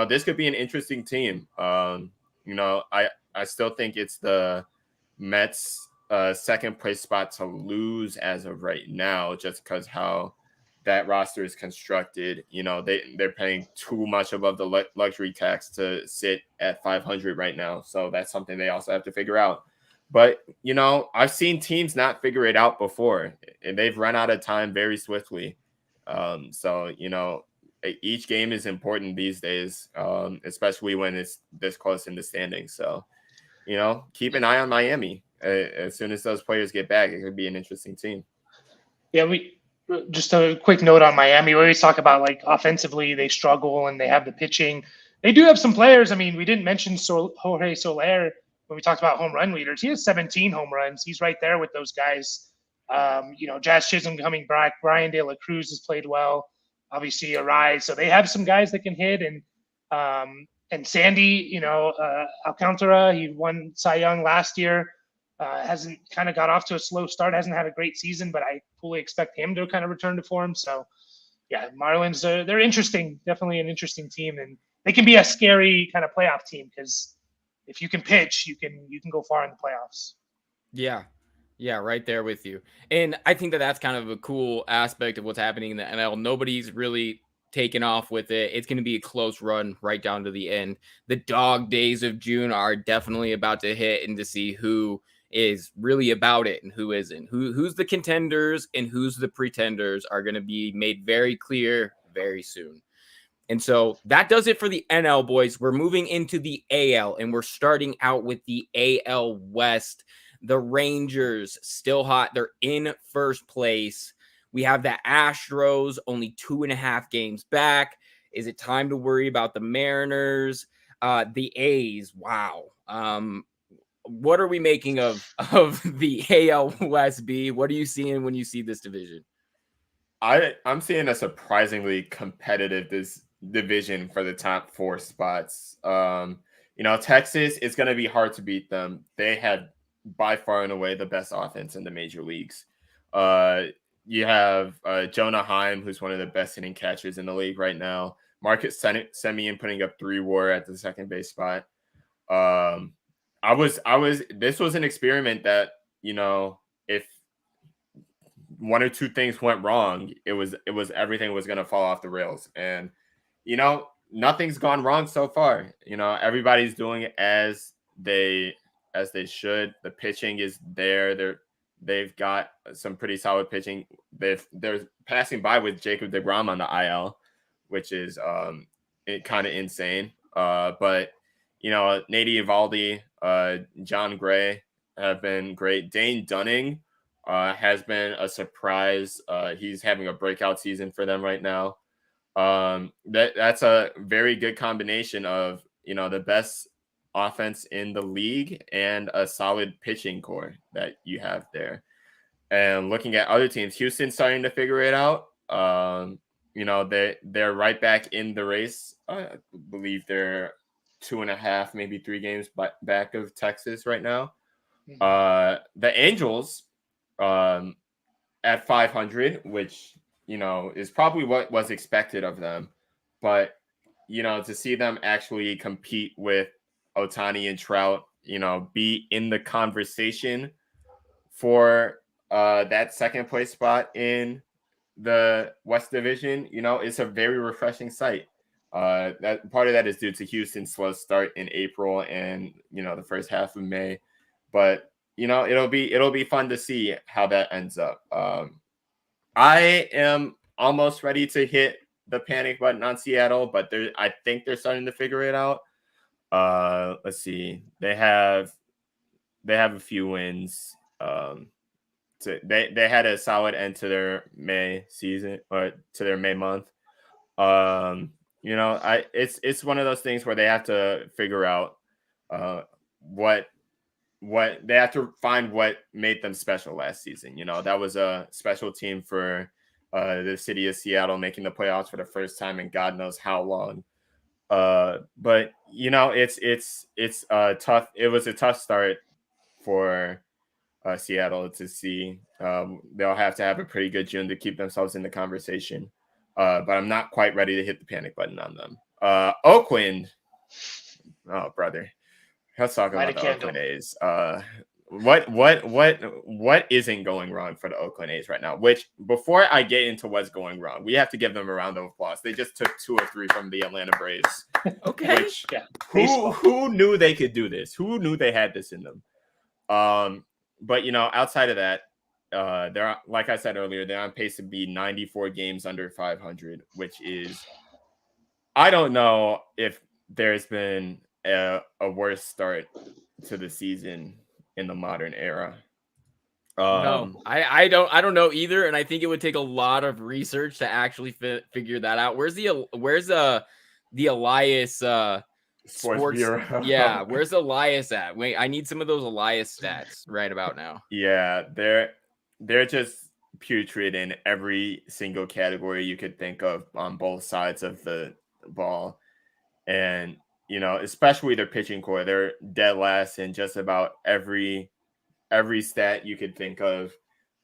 this could be an interesting team. I still think it's the Mets' second place spot to lose as of right now, just because how that roster is constructed. They're paying too much above the luxury tax to sit at 500 right now. So that's something they also have to figure out. But, I've seen teams not figure it out before, and they've run out of time very swiftly. So, each game is important these days, especially when it's this close in the standings. So, keep an eye on Miami. As soon as those players get back, it could be an interesting team. Yeah, just a quick note on Miami. We always talk about like offensively they struggle and they have the pitching. They do have some players. I mean, we didn't mention Jorge Soler when we talked about home run leaders. He has 17 home runs. He's right there with those guys. Jazz Chisholm coming back. Brian De La Cruz has played well. Obviously, Arise. So they have some guys that can hit. And Sandy, Alcantara, he won Cy Young last year. Hasn't kind of got off to a slow start. Hasn't had a great season, but I fully expect him to kind of return to form. So, yeah, Marlins, they're interesting. Definitely an interesting team, and they can be a scary kind of playoff team, because if you can pitch, you can go far in the playoffs. Yeah, right there with you. And I think that that's kind of a cool aspect of what's happening in the NL. Nobody's really taken off with it. It's going to be a close run right down to the end. The dog days of June are definitely about to hit, and to see who is really about it and who isn't. Who's the contenders and who's the pretenders are going to be made very clear very soon. And so that does it for the NL, boys. We're moving into the AL, and we're starting out with the AL West. The Rangers still hot. They're in first place. We have the Astros only 2.5 games back. Is it time to worry about the Mariners? The A's, wow. What are we making of the AL West, B? What are you seeing when you see this division? I'm seeing a surprisingly competitive division for the top 4 spots. Texas, it's going to be hard to beat them. They have by far and away the best offense in the major leagues. You have Jonah Heim, who's one of the best hitting catchers in the league right now. Marcus Semien putting up 3 WAR at the second base spot. This was an experiment that, if 1 or 2 things went wrong, it was everything was going to fall off the rails. And, nothing's gone wrong so far. Everybody's doing it as they should. The pitching is there. They've got some pretty solid pitching. They're passing by with Jacob deGrom on the IL, which is kind of insane. But you know, Nate Eovaldi, John Gray have been great. Dane Dunning has been a surprise. He's having a breakout season for them right now. That's a very good combination of, you know, the best offense in the league and a solid pitching core that you have there. And looking at other teams, Houston's starting to figure it out. You know, they're right back in the race. I believe they're 2.5, maybe 3 games back of Texas right now. The Angels at 500, which, you know, is probably what was expected of them. But, you know, to see them actually compete with Ohtani and Trout, you know, be in the conversation for that second place spot in the West Division, you know, it's a very refreshing sight. That part of that is due to Houston's slow start in April and, you know, the first half of May. But, you know, it'll be fun to see how that ends up. I am almost ready to hit the panic button on Seattle, but I think they're starting to figure it out. Let's see. They have a few wins. They had a solid end to their May season, or to their May month. You know, it's one of those things where they have to figure out what they have to find what made them special last season. You know, that was a special team for the city of Seattle, making the playoffs for the first time in God knows how long. But you know, it's tough. It was a tough start for Seattle to see. They'll have to have a pretty good June to keep themselves in the conversation. But I'm not quite ready to hit the panic button on them. Oakland, oh brother, let's talk about the Oakland A's. What isn't going wrong for the Oakland A's right now? Which, before I get into what's going wrong, we have to give them a round of applause. They just took 2 or 3 from the Atlanta Braves. Okay. Which, who knew they could do this? Who knew they had this in them? But you know, outside of that, they're, like I said earlier, they're on pace to be 94 games under 500, which is, I don't know if there's been a worse start to the season in the modern era. No, I don't know either, and I think it would take a lot of research to actually figure that out. Where's the Elias sports Bureau? Yeah, where's Elias at? Wait, I need some of those Elias stats right about now. Yeah, they're just putrid in every single category you could think of on both sides of the ball. And, you know, especially their pitching core, they're dead last in just about every stat you could think of.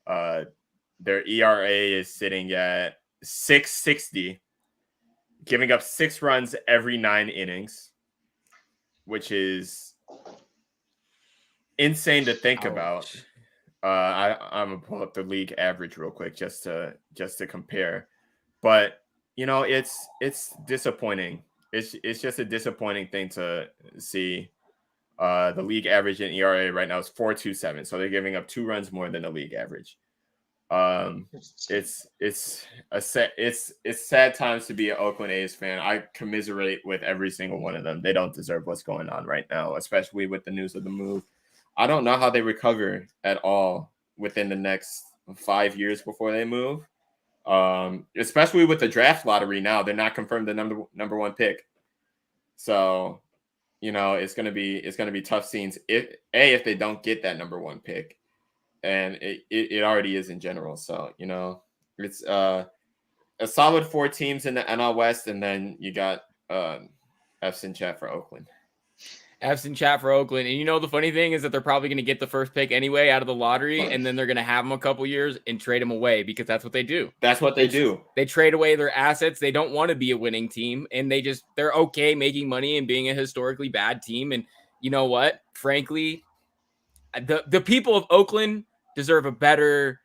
Their ERA is sitting at 6.60, giving up 6 runs every 9 innings, which is insane to think about. I'm gonna pull up the league average real quick just to compare. But you know, it's disappointing. It's just a disappointing thing to see. The league average in ERA right now is 4.27, so they're giving up 2 runs more than the league average. It's sad times to be an Oakland A's fan. I commiserate with every single one of them. They don't deserve what's going on right now, especially with the news of the move. I don't know how they recover at all within the next 5 years before they move. Especially with the draft lottery now, they're not confirmed the number 1 pick. So, you know, it's gonna be tough scenes if they don't get that number 1 pick, and it already is in general. So, you know, it's a solid 4 teams in the NL West, and then you got F's in chat for Oakland. F's in chat for Oakland. And you know, the funny thing is that they're probably going to get the first pick anyway out of the lottery, and then they're going to have them a couple years and trade them away, because that's what they do. That's what they do. They trade away their assets. They don't want to be a winning team, and they're okay making money and being a historically bad team. And you know what? Frankly, the people of Oakland deserve a better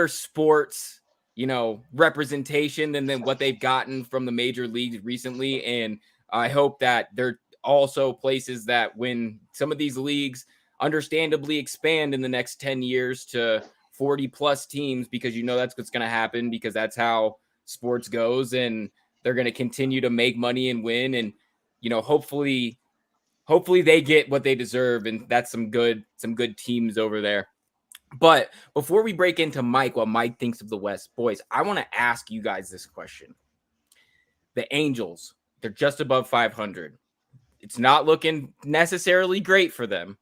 sports, you know, representation than what they've gotten from the major leagues recently. And I hope that they're also places that, when some of these leagues understandably expand in the next 10 years to 40 plus teams, because you know that's what's going to happen, because that's how sports goes. And They're going to continue to make money and win. And, hopefully they get what they deserve. And that's some good teams over there. But before we break into Mike, what Mike thinks of the West, boys, I want to ask you guys this question. The Angels, they're just above 500. It's not looking necessarily great for them.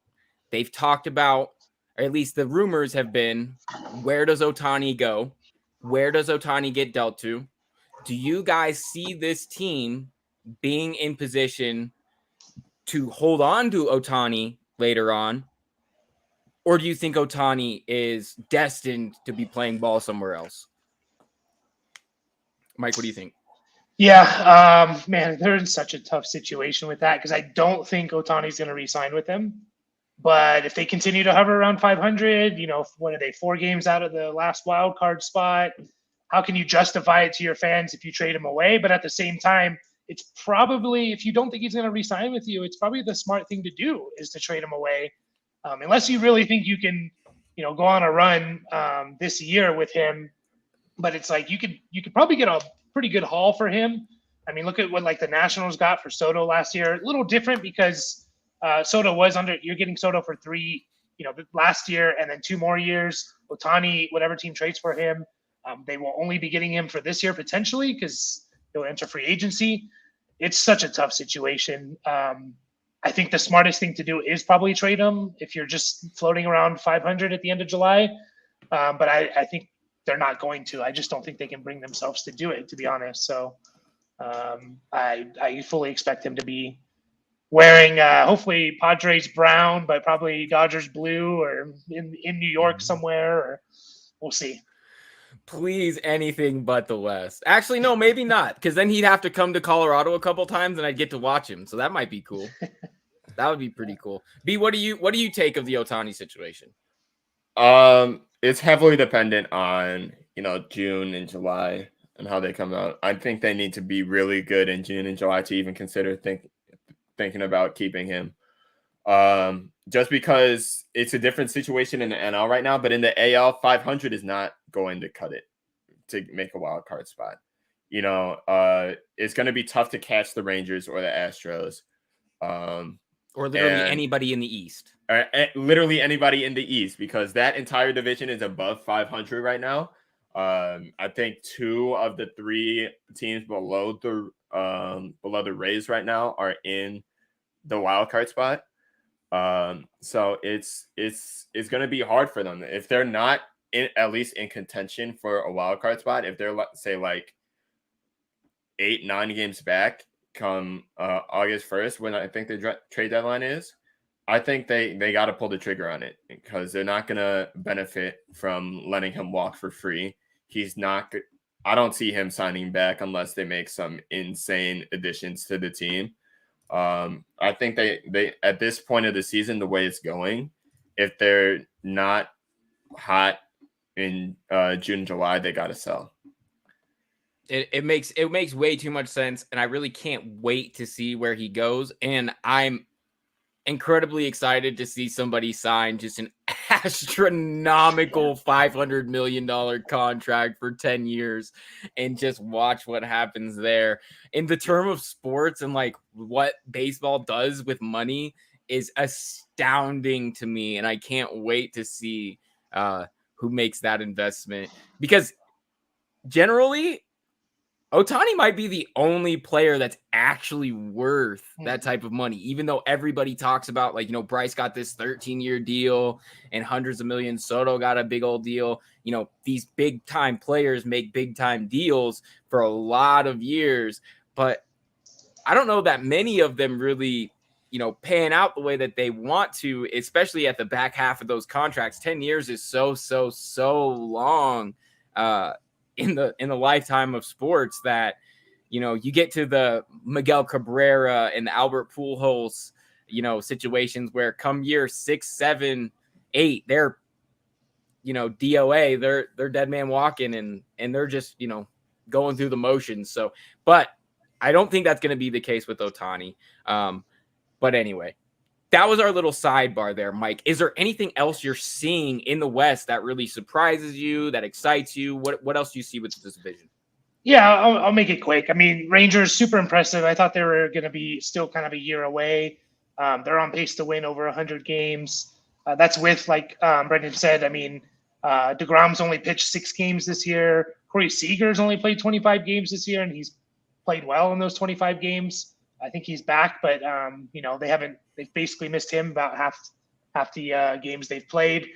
They've talked about, or at least the rumors have been, where does Ohtani go? Where does Ohtani get dealt to? Do you guys see this team being in position to hold on to Ohtani later on? Or do you think Ohtani is destined to be playing ball somewhere else? Mike, what do you think? Yeah, man, they're in such a tough situation with that because I don't think Otani's going to re-sign with them. But if they continue to hover around 500, what are they, 4 games out of the last wild card spot? How can you justify it to your fans if you trade him away? But at the same time, it's probably, if you don't think he's going to re-sign with you, it's probably the smart thing to do is to trade him away. Unless you really think you can, go on a run this year with him. But it's like you could probably get a pretty good haul for him. I mean, look at what the Nationals got for Soto last year. A little different because Soto was you're getting Soto for 3, last year and then 2 more years. Ohtani, whatever team trades for him, they will only be getting him for this year potentially because he'll enter free agency. It's such a tough situation. I think the smartest thing to do is probably trade him if you're just floating around 500 at the end of July. But I think they're not going to. I just don't think they can bring themselves to do it, to be honest. So I fully expect him to be wearing hopefully Padres brown, but probably Dodgers blue, or in New York somewhere, or we'll see. Please, anything but the West. Actually, no, maybe not, because then he'd have to come to Colorado a couple times and I'd get to watch him. So that might be cool. That would be pretty cool. B, what do you take of the Ohtani situation? It's heavily dependent on, June and July and how they come out. I think they need to be really good in June and July to even consider thinking about keeping him. Just because it's a different situation in the NL right now, but in the AL, 500 is not going to cut it to make a wild card spot. It's going to be tough to catch the Rangers or the Astros. Or literally anybody in the East. Literally anybody in the East, because that entire division is above 500 right now. I think 2 of the 3 teams below the Rays right now are in the wild card spot. So it's going to be hard for them if they're not at least in contention for a wild card spot. If they're, say, 8-9 games back come August 1st, when I think the trade deadline is, I think they got to pull the trigger on it because they're not going to benefit from letting him walk for free. He's not good. I don't see him signing back unless they make some insane additions to the team. I think they at this point of the season, the way it's going, if they're not hot in June, July, they got to sell. It makes way too much sense, and I really can't wait to see where he goes. And I'm incredibly excited to see somebody sign just an astronomical $500 million contract for 10 years and just watch what happens there. In the term of sports and what baseball does with money is astounding to me. And I can't wait to see who makes that investment, because generally Ohtani might be the only player that's actually worth that type of money, even though everybody talks about Bryce got this 13-year deal and hundreds of millions. Soto got a big old deal. These big time players make big time deals for a lot of years, but I don't know that many of them really, pan out the way that they want to, especially at the back half of those contracts. 10 years is so long. In the lifetime of sports that, you get to the Miguel Cabrera and the Albert Pujols, situations where come year 6, 7, 8, they're, DOA, they're dead man walking and they're just, going through the motions. So, but I don't think that's going to be the case with Ohtani. But anyway, that was our little sidebar there, Mike. Is there anything else you're seeing in the West that really surprises you, that excites you? What else do you see with this division? Yeah, I'll make it quick. I mean, Rangers super impressive. I thought they were going to be still kind of a year away. They're on pace to win over 100 games. That's with, like Brendan said, I mean, DeGrom's only pitched 6 games this year. Corey Seager's only played 25 games this year, and he's played well in those 25 games. I think he's back, but they've basically missed him about half the games they've played.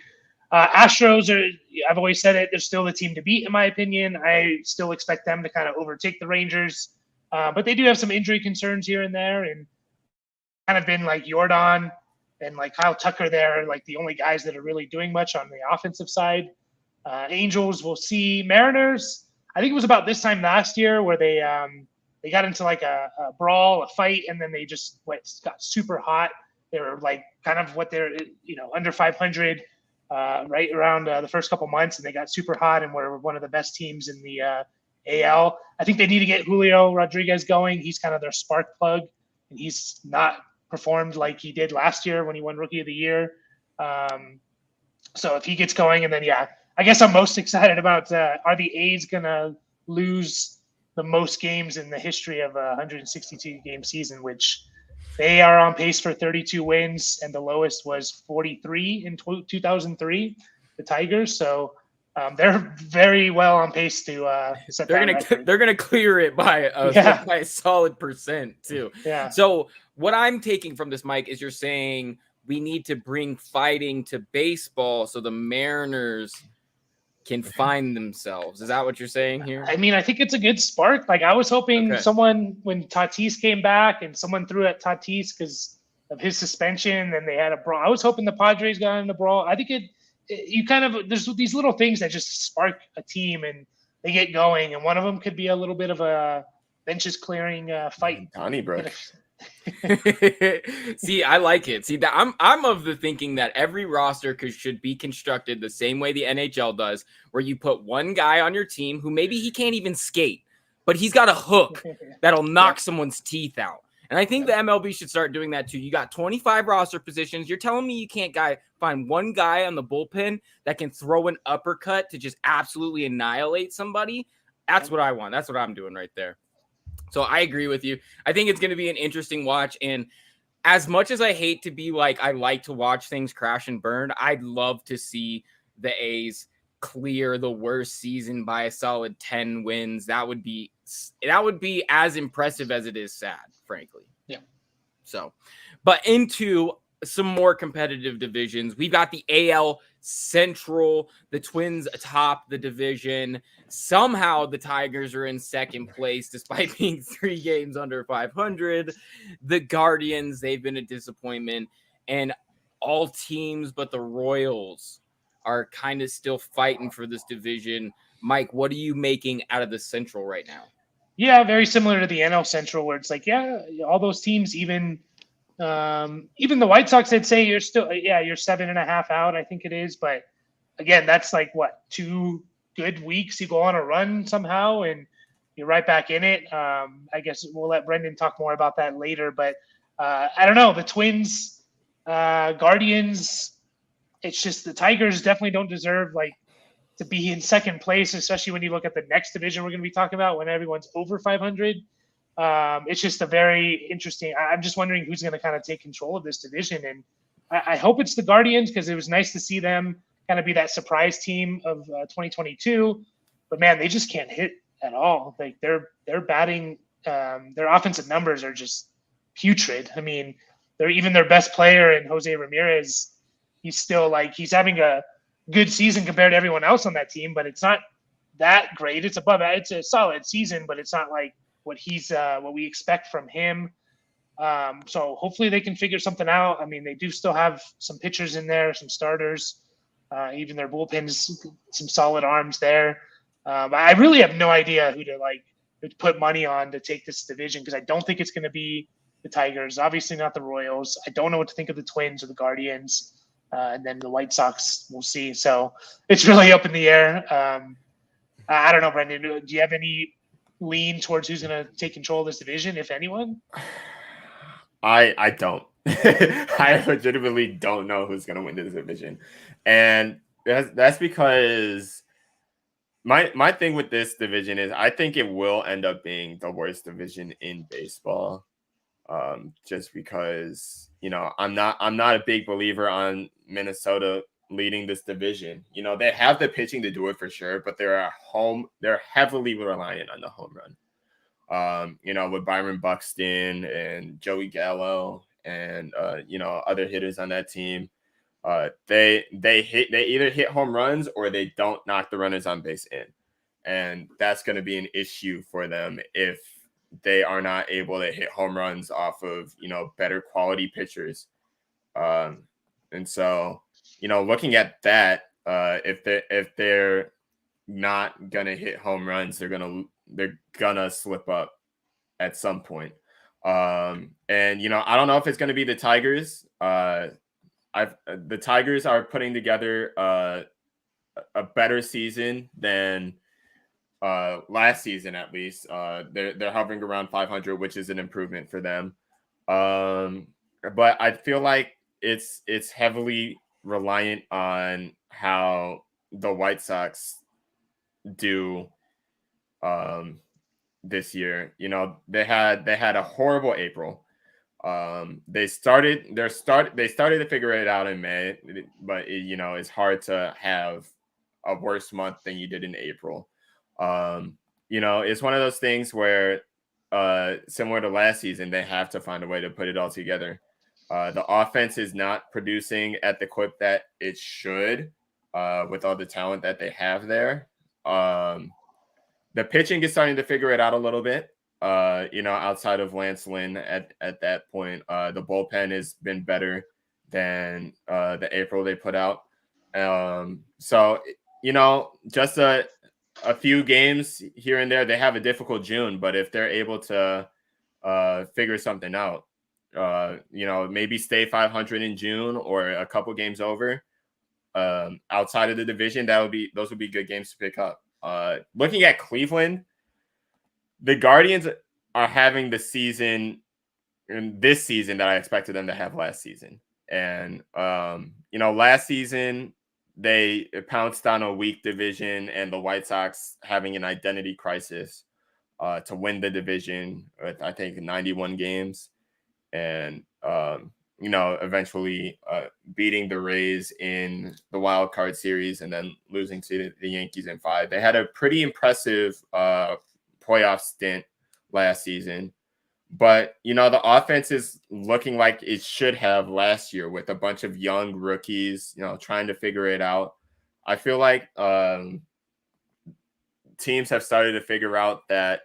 Astros are, I've always said it, they're still the team to beat, in my opinion. I still expect them to kind of overtake the Rangers. But they do have some injury concerns here and there, and kind of been like Jordan and like Kyle Tucker there, like the only guys that are really doing much on the offensive side. Angels, we'll see. Mariners, I think it was about this time last year where they got into like a brawl, a fight, and then they just got super hot. They were like kind of what they're, under 500 right around the first couple months, and they got super hot and were one of the best teams in the AL. I think they need to get Julio Rodriguez going. He's kind of their spark plug, and he's not performed like he did last year when he won Rookie of the Year. So if he gets going, and then, I guess I'm most excited about are the A's going to lose the most games in the history of a 162-game season, which they are on pace for 32 wins, and the lowest was 43 in 2003, the Tigers. So they're very well on pace to set that record. They're gonna clear it by a solid percent too. Yeah. So what I'm taking from this, Mike, is you're saying we need to bring fighting to baseball so the Mariners can find themselves. Is that what you're saying here? I mean, I think it's a good spark. Like, I was hoping someone, when Tatis came back and someone threw at Tatis because of his suspension and they had a brawl, I was hoping the Padres got in the brawl. I think there's these little things that just spark a team and they get going. And one of them could be a little bit of a benches clearing fight. Donnybrook. See, I like it. See, that I'm of the thinking that every roster should be constructed the same way the NHL does, where you put one guy on your team who maybe he can't even skate, but he's got a hook that'll knock someone's teeth out. And I think the MLB should start doing that too. You got 25 roster positions. You're telling me you can't find one guy on the bullpen that can throw an uppercut to just absolutely annihilate somebody? That's what I want. That's what I'm doing right there. So I agree with you. I think it's going to be an interesting watch. And as much as I hate to be like, I like to watch things crash and burn, I'd love to see the A's clear the worst season by a solid 10 wins. That would be as impressive as it is sad, frankly. Yeah. So, but into some more competitive divisions, we've got the AL Central, the Twins atop the division. Somehow the Tigers are in second place despite being 3 games under 500. The Guardians, they've been a disappointment, and all teams but the Royals are kind of still fighting for this division. Mike, what are you making out of the Central right now? Yeah, very similar to the NL Central, where it's like, all those teams, even the White Sox, I'd say you're still, you're 7.5 out, I think it is. But again, that's like 2 good weeks. You go on a run somehow and you're right back in it. I guess we'll let Brenden talk more about that later. But I don't know, the Twins, Guardians, it's just the Tigers definitely don't deserve to be in second place, especially when you look at the next division we're going to be talking about when everyone's over 500. It's just a very interesting. I'm just wondering who's going to kind of take control of this division, and I hope it's the Guardians because it was nice to see them kind of be that surprise team of 2022. But man, they just can't hit at all. Like they're batting, their offensive numbers are just putrid. I mean, even their best player in Jose Ramirez, he's still he's having a good season compared to everyone else on that team, but it's not that great. It's above that. It's a solid season, but it's not like what we expect from him. So hopefully they can figure something out. I mean, they do still have some pitchers in there, some starters, even their bullpens, some solid arms there. I really have no idea who to put money on to take this division because I don't think it's going to be the Tigers, obviously not the Royals. I don't know what to think of the Twins or the Guardians, and then the White Sox. We'll see. So it's really up in the air. I don't know, Brenden. Do you have any lean towards who's going to take control of this division, if anyone? I don't. I legitimately don't know who's going to win this division. And that's because my thing with this division is I think it will end up being the worst division in baseball. Just because, I'm not a big believer on Minnesota leading this division. They have the pitching to do it for sure, but they're heavily reliant on the home run. With Byron Buxton and Joey Gallo and other hitters on that team. They either hit home runs or they don't knock the runners on base in. And that's going to be an issue for them if they are not able to hit home runs off of, better quality pitchers. And so, looking at that, if they're not going to hit home runs, they're going to slip up at some point. And, I don't know if it's going to be the Tigers. The Tigers are putting together a better season than last season, at least. They're hovering around 500, which is an improvement for them. But I feel like it's heavily reliant on how the White Sox do this year. They had a horrible April. They started to figure it out in May, but it's hard to have a worse month than you did in April. It's one of those things where, similar to last season, they have to find a way to put it all together. The offense is not producing at the clip that it should, with all the talent that they have there. The pitching is starting to figure it out a little bit. Outside of Lance Lynn at that point, the bullpen has been better than the April they put out. So, just a few games here and there, they have a difficult June, but if they're able to figure something out, maybe stay 500 in June or a couple games over outside of the division, those would be good games to pick up. Looking at Cleveland, the Guardians are having the season in this season that I expected them to have last season. And, last season they pounced on a weak division and the White Sox having an identity crisis to win the division with, I think, 91 games. And, eventually beating the Rays in the wild card series and then losing to the Yankees in 5. They had a pretty impressive playoff stint last season, but the offense is looking like it should have last year with a bunch of young rookies, trying to figure it out. I feel like teams have started to figure out that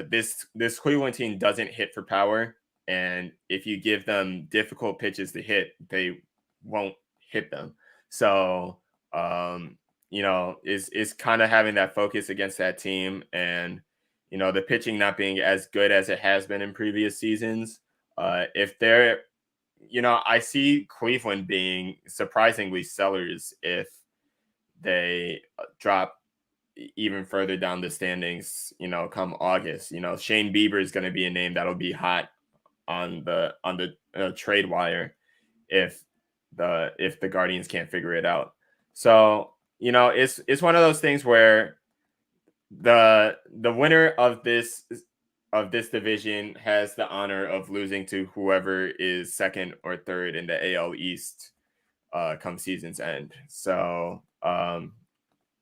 this Cleveland team doesn't hit for power, and if you give them difficult pitches to hit, they won't hit them. So is kind of having that focus against that team, and the pitching not being as good as it has been in previous seasons. If they're, I see Cleveland being surprisingly sellers if they drop even further down the standings, come August. Shane Bieber is going to be a name that'll be hot on the trade wire if the Guardians can't figure it out. So, it's one of those things where the winner of this division has the honor of losing to whoever is second or third in the AL East come season's end. So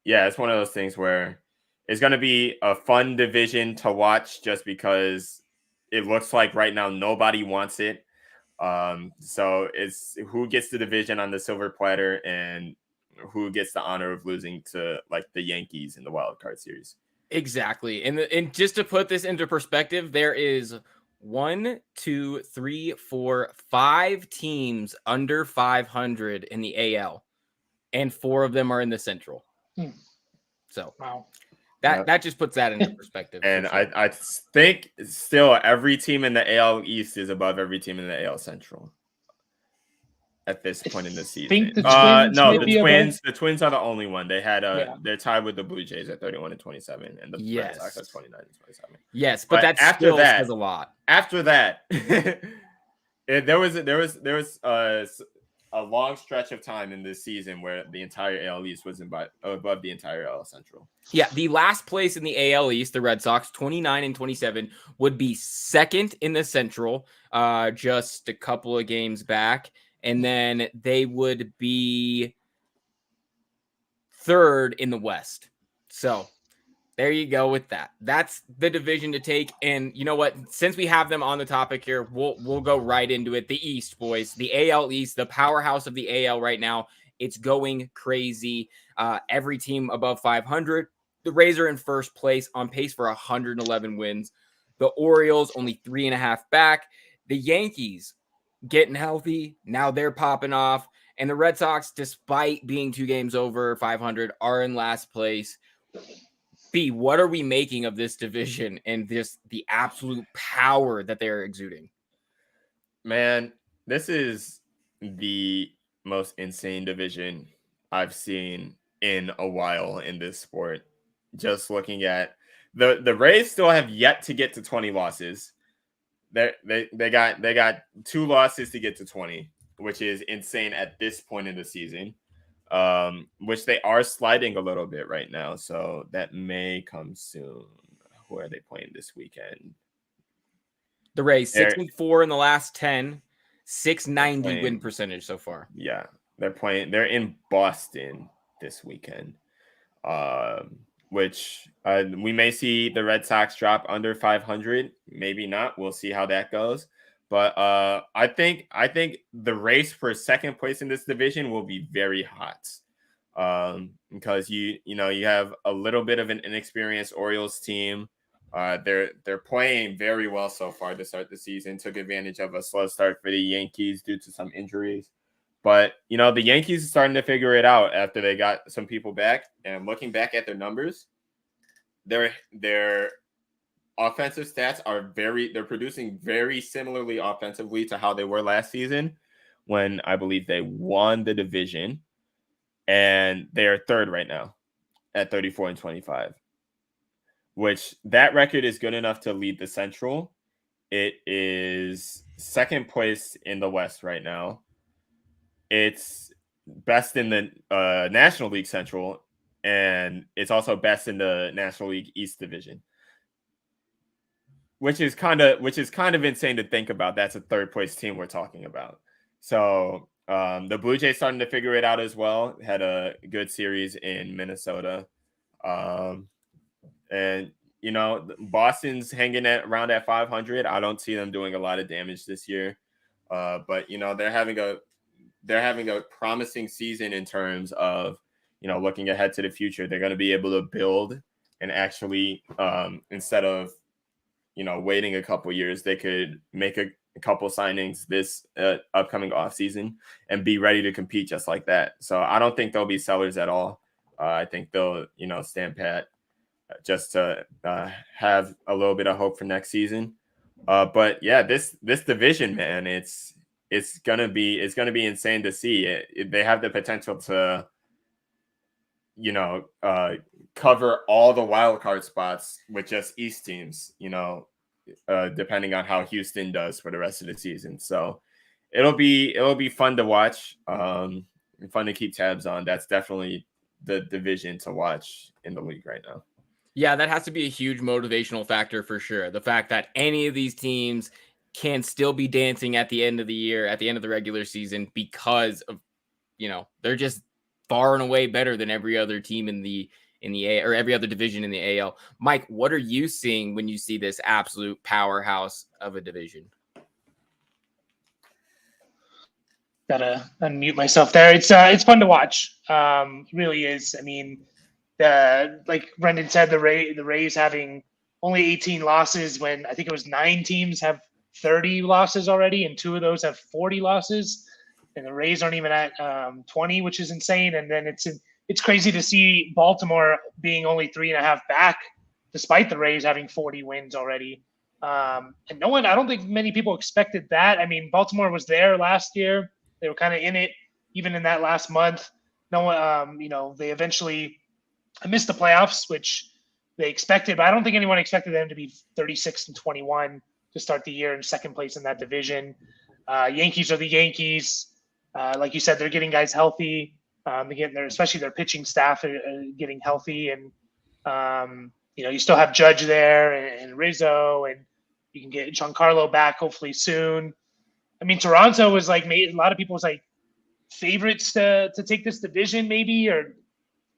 it's one of those things where it's going to be a fun division to watch just because it looks like right now nobody wants it. So it's who gets the division on the silver platter and who gets the honor of losing to like the Yankees in the wild card series. Exactly. And just to put this into perspective, there is 1, 2, 3, 4, 5 teams under 500 in the AL, and 4 of them are in the Central. So wow. That just puts that into perspective. And sure. I think still every team in the AL East is above every team in the AL Central at this point in the season. The Twins are the only one. They had they're tied with the Blue Jays at 31-27, and the Red Sox at 29-27. Yes, but that still says a lot. After that, there was a long stretch of time in this season where the entire AL East was above the entire AL Central. Yeah, the last place in the AL East, the Red Sox, 29 and 27, would be second in the Central, just a couple of games back. And then they would be third in the West. So there you go with that. That's the division to take. And you know what? Since we have them on the topic here, we'll go right into it. The East, boys. The AL East, the powerhouse of the AL right now. It's going crazy. Every team above 500. The Rays are in first place on pace for 111 wins. The Orioles only 3.5 back. The Yankees getting healthy. Now they're popping off. And the Red Sox, despite being 2 games over 500, are in last place. B, what are we making of this division and the absolute power that they're exuding? Man, this is the most insane division I've seen in a while in this sport. Just looking at the Rays still have yet to get to 20 losses. They got 2 losses to get to 20, which is insane at this point in the season. Which they are sliding a little bit right now, so that may come soon. Who are they playing this weekend? The Rays, 6-4 in the last 10, 690 win percentage so far. Yeah, they're in Boston this weekend. Which we may see the Red Sox drop under 500, maybe not. We'll see how that goes. But I think the race for second place in this division will be very hot, because you have a little bit of an inexperienced Orioles team. They're playing very well so far to start the season. Took advantage of a slow start for the Yankees due to some injuries. But, the Yankees are starting to figure it out after they got some people back. And looking back at their numbers, their offensive stats they're producing very similarly offensively to how they were last season when I believe they won the division. And they are third right now at 34 and 25, which that record is good enough to lead the Central. It is second place in the West right now. It's best in the National League Central, and it's also best in the National League East Division, which is kind of insane to think about. That's a third place team we're talking about. So the Blue Jays starting to figure it out as well. Had a good series in Minnesota, and Boston's hanging around at 500. I don't see them doing a lot of damage this year, but they're having a promising season in terms of, looking ahead to the future. They're going to be able to build and actually, instead of, waiting a couple years, they could make a couple signings this upcoming offseason and be ready to compete just like that. So I don't think they'll be sellers at all. I think they'll, stand pat just to have a little bit of hope for next season. But yeah, this division, man, it's gonna be insane to see. They have the potential to, cover all the wild card spots with just East teams, depending on how Houston does for the rest of the season. So it'll be fun to watch, and fun to keep tabs on. That's definitely the division to watch in the league right now. Yeah, that has to be a huge motivational factor for sure. The fact that any of these teams can still be dancing at the end of the year, at the end of the regular season, because of, they're just far and away better than every other team in the A, or every other division in the AL. Mike, what are you seeing when you see this absolute powerhouse of a division? Gotta unmute myself there. It's fun to watch. It really is. I mean, like Brenden said, the Rays having only 18 losses when I think it was 9 teams have 30 losses already, and 2 of those have 40 losses, and the Rays aren't even at 20, which is insane. And then it's crazy to see Baltimore being only 3.5 back, despite the Rays having 40 wins already. And I don't think many people expected that. I mean, Baltimore was there last year; they were kind of in it, even in that last month. No one, they eventually missed the playoffs, which they expected, but I don't think anyone expected them to be 36 and 21 to start the year in second place in that division. Yankees are the Yankees. Like you said, they're getting guys healthy. Especially their pitching staff are getting healthy, and you still have Judge there and Rizzo, and you can get Giancarlo back hopefully soon. I mean, Toronto was like made a lot of people was like favorites to take this division, maybe, or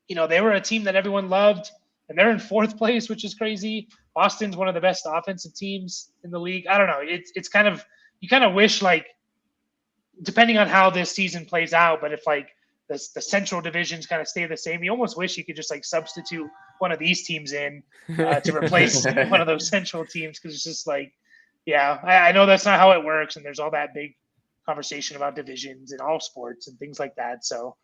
they were a team that everyone loved, and they're in fourth place, which is crazy. Boston's one of the best offensive teams in the league. I don't know. It's kind of you kind of wish like depending on how this season plays out, but if like the central divisions kind of stay the same, you almost wish you could just like substitute one of these teams in to replace one of those central teams, because it's just like, yeah, I know that's not how it works, and there's all that big conversation about divisions in all sports and things like that. So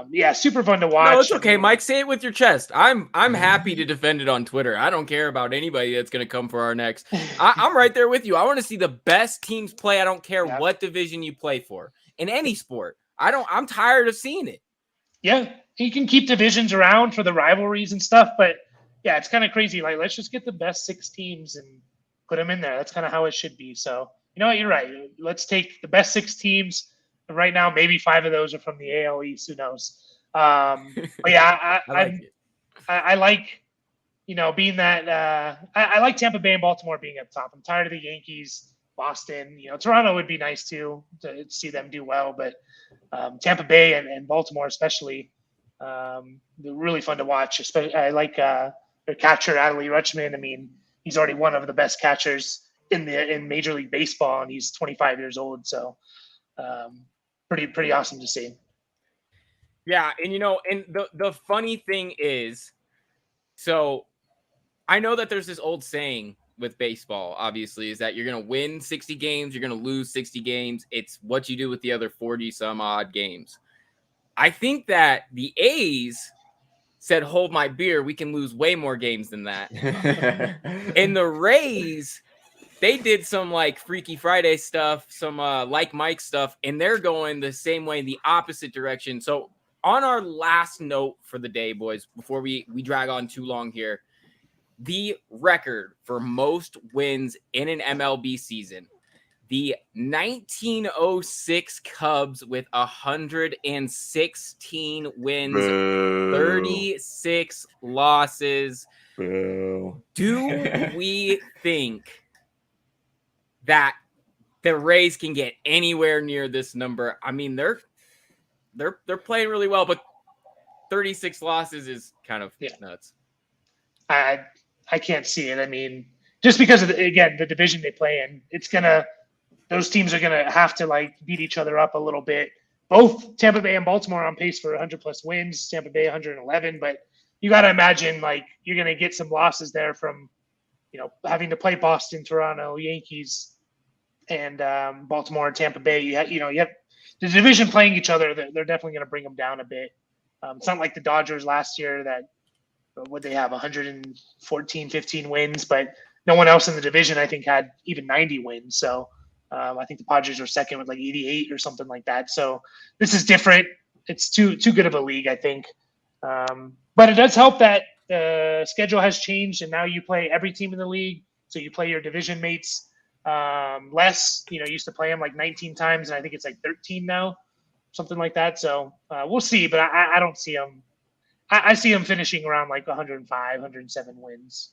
yeah, super fun to watch. No, it's okay, Mike. Say it with your chest. I'm happy to defend it on Twitter. I don't care about anybody that's going to come for our next. I'm right there with you. I want to see the best teams play. I don't care what division you play for in any sport. I'm tired of seeing it. Yeah, you can keep divisions around for the rivalries and stuff, but yeah, it's kind of crazy. Like, let's just get the best 6 teams and put them in there. That's kind of how it should be. So, you know what? You're right. Let's take the best 6 teams. Right now, maybe 5 of those are from the AL East. Who knows? But yeah, I like being that. I like Tampa Bay and Baltimore being up top. I'm tired of the Yankees, Boston. Toronto would be nice too to see them do well, but Tampa Bay and Baltimore especially, they're really fun to watch. Especially, I like their catcher Adley Rutschman. I mean, he's already one of the best catchers in Major League Baseball, and he's 25 years old. So. Pretty awesome to see. Yeah, and and the funny thing is, so I know that there's this old saying with baseball, obviously, is that you're going to win 60 games, you're going to lose 60 games. It's what you do with the other 40 some odd games. I think that the A's said, hold my beer, we can lose way more games than that. And the Rays, they did some like Freaky Friday stuff, some like Mike stuff, and they're going the same way in the opposite direction. So on our last note for the day, boys, before we drag on too long here, the record for most wins in an MLB season, the 1906 Cubs with 116 wins, 36 losses. Boo. Do we think that the Rays can get anywhere near this number? I mean, they're playing really well, but 36 losses is kind of nuts. I can't see it. I mean, just because of the division they play in, those teams are gonna have to like beat each other up a little bit. Both Tampa Bay and Baltimore are on pace for 100 plus wins. Tampa Bay 111, but you got to imagine like you're gonna get some losses there from having to play Boston, Toronto, Yankees, and Baltimore and Tampa Bay. You have the division playing each other. They're definitely going to bring them down a bit. It's not like the Dodgers last year that would they have 114, 15 wins, but no one else in the division I think had even 90 wins. So I think the Padres were second with like 88 or something like that. So this is different. It's too good of a league, I think. But it does help that the schedule has changed, and now you play every team in the league. So you play your division mates less. Used to play them like 19 times, and I think it's like 13 now, something like that. So we'll see, but I don't see them. I see them finishing around like 105, 107 wins.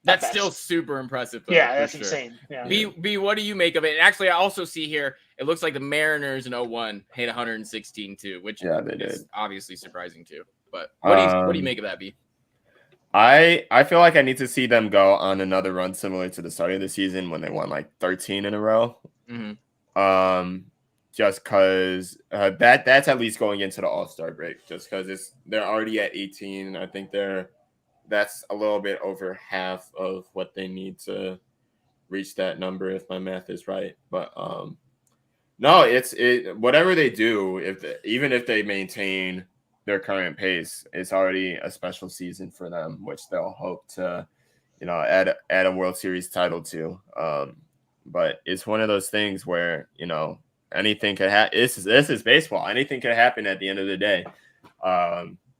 That's still super impressive. Though, yeah, that's insane. Yeah. B, what do you make of it? And actually, I also see here, it looks like the Mariners in 01 hit 116 too, which is obviously surprising too. But what do you make of that, B? I feel like I need to see them go on another run similar to the start of the season when they won like 13 in a row. Mm-hmm. Just because that's at least going into the All-Star break. Just because they're already at 18. I think that's a little bit over half of what they need to reach that number, if my math is right. But no, whatever they do, even if they maintain their current pace, it's already a special season for them, which they'll hope to, add a World Series title to. But it's one of those things where, anything could happen. This is baseball. Anything could happen at the end of the day.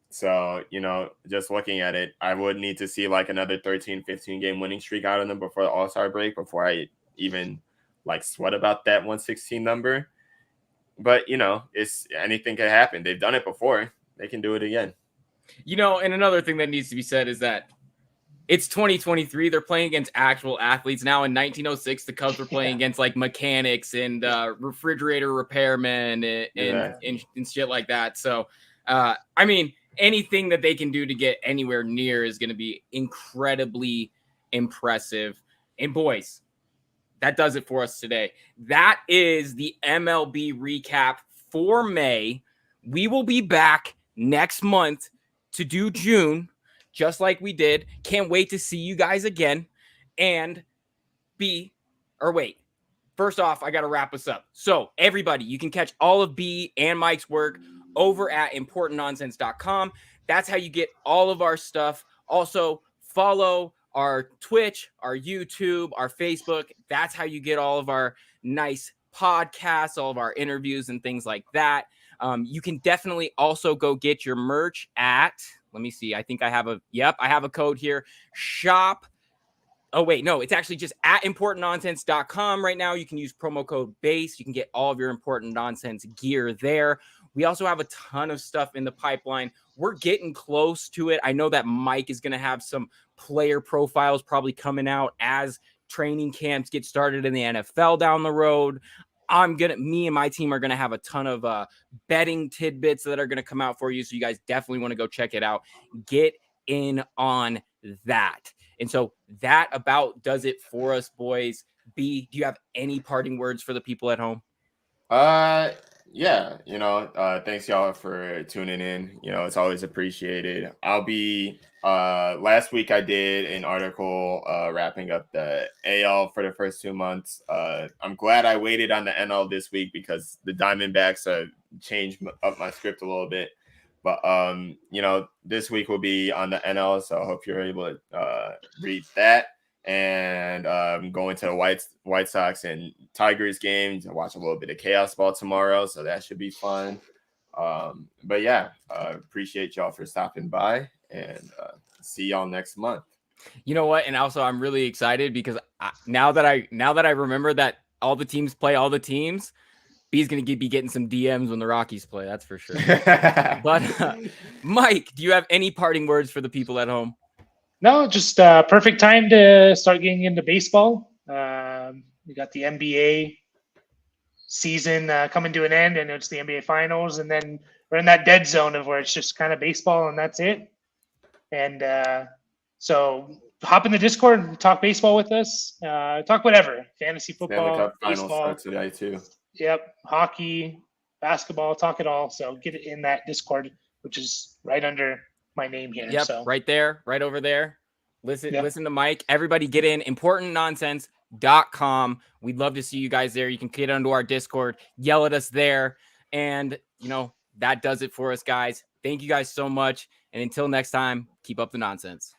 So, just looking at it, I would need to see like another 13, 15 game winning streak out of them before the All-Star break, before I even like sweat about that 116 number. But it's anything can happen. They've done it before. They can do it again. And another thing that needs to be said is that it's 2023. They're playing against actual athletes now. In 1906, the Cubs were playing against like mechanics and refrigerator repairmen and shit like that. So, I mean, anything that they can do to get anywhere near is going to be incredibly impressive. And boys, that does it for us today. That is the MLB recap for May. We will be back next month to do June, just like we did. Can't wait to see you guys again. And first off, I got to wrap us up. So everybody, you can catch all of B and Mike's work over at importantnonsense.com. That's how you get all of our stuff. Also, follow our Twitch, our YouTube, our Facebook. That's how you get all of our nice podcasts, all of our interviews and things like that. You can definitely also go get your merch at, let me see. I think I have a code here. Shop. Oh, wait, no, it's actually just at importantnonsense.com right now. You can use promo code BASE. You can get all of your Important Nonsense gear there. We also have a ton of stuff in the pipeline. We're getting close to it. I know that Mike is going to have some player profiles probably coming out as training camps get started in the NFL down the road. Me and my team are going to have a ton of betting tidbits that are going to come out for you. So you guys definitely want to go check it out. Get in on that. And so that about does it for us, boys. B, do you have any parting words for the people at home? Yeah, thanks y'all for tuning in. It's always appreciated. I'll be last week I did an article wrapping up the AL for the first 2 months. I'm glad I waited on the NL this week because the Diamondbacks changed up my script a little bit. But this week will be on the NL, so I hope you're able to read that. And going to the White Sox and Tigers games and watch a little bit of Chaos Ball tomorrow, so that should be fun. But yeah, appreciate y'all for stopping by, and see y'all next month. You know what? And also, I'm really excited because now that I remember that all the teams play all the teams, B's going to be getting some DMs when the Rockies play. That's for sure. But Mike, do you have any parting words for the people at home? No, just perfect time to start getting into baseball. We got the NBA season coming to an end, and it's the NBA Finals, and then we're in that dead zone of where it's just kind of baseball and that's it. And so hop in the Discord and talk baseball with us. Talk whatever, fantasy football, Stanley Cup baseball. Finals start today too. Yep, hockey, basketball, talk it all. So get it in that Discord, which is right under my name here. Yep, so. right there, right over there. Listen to Mike. Everybody get in importantnonsense.com. We'd love to see you guys there. You can get onto our Discord, yell at us there. And, that does it for us, guys. Thank you guys so much. And until next time, keep up the nonsense.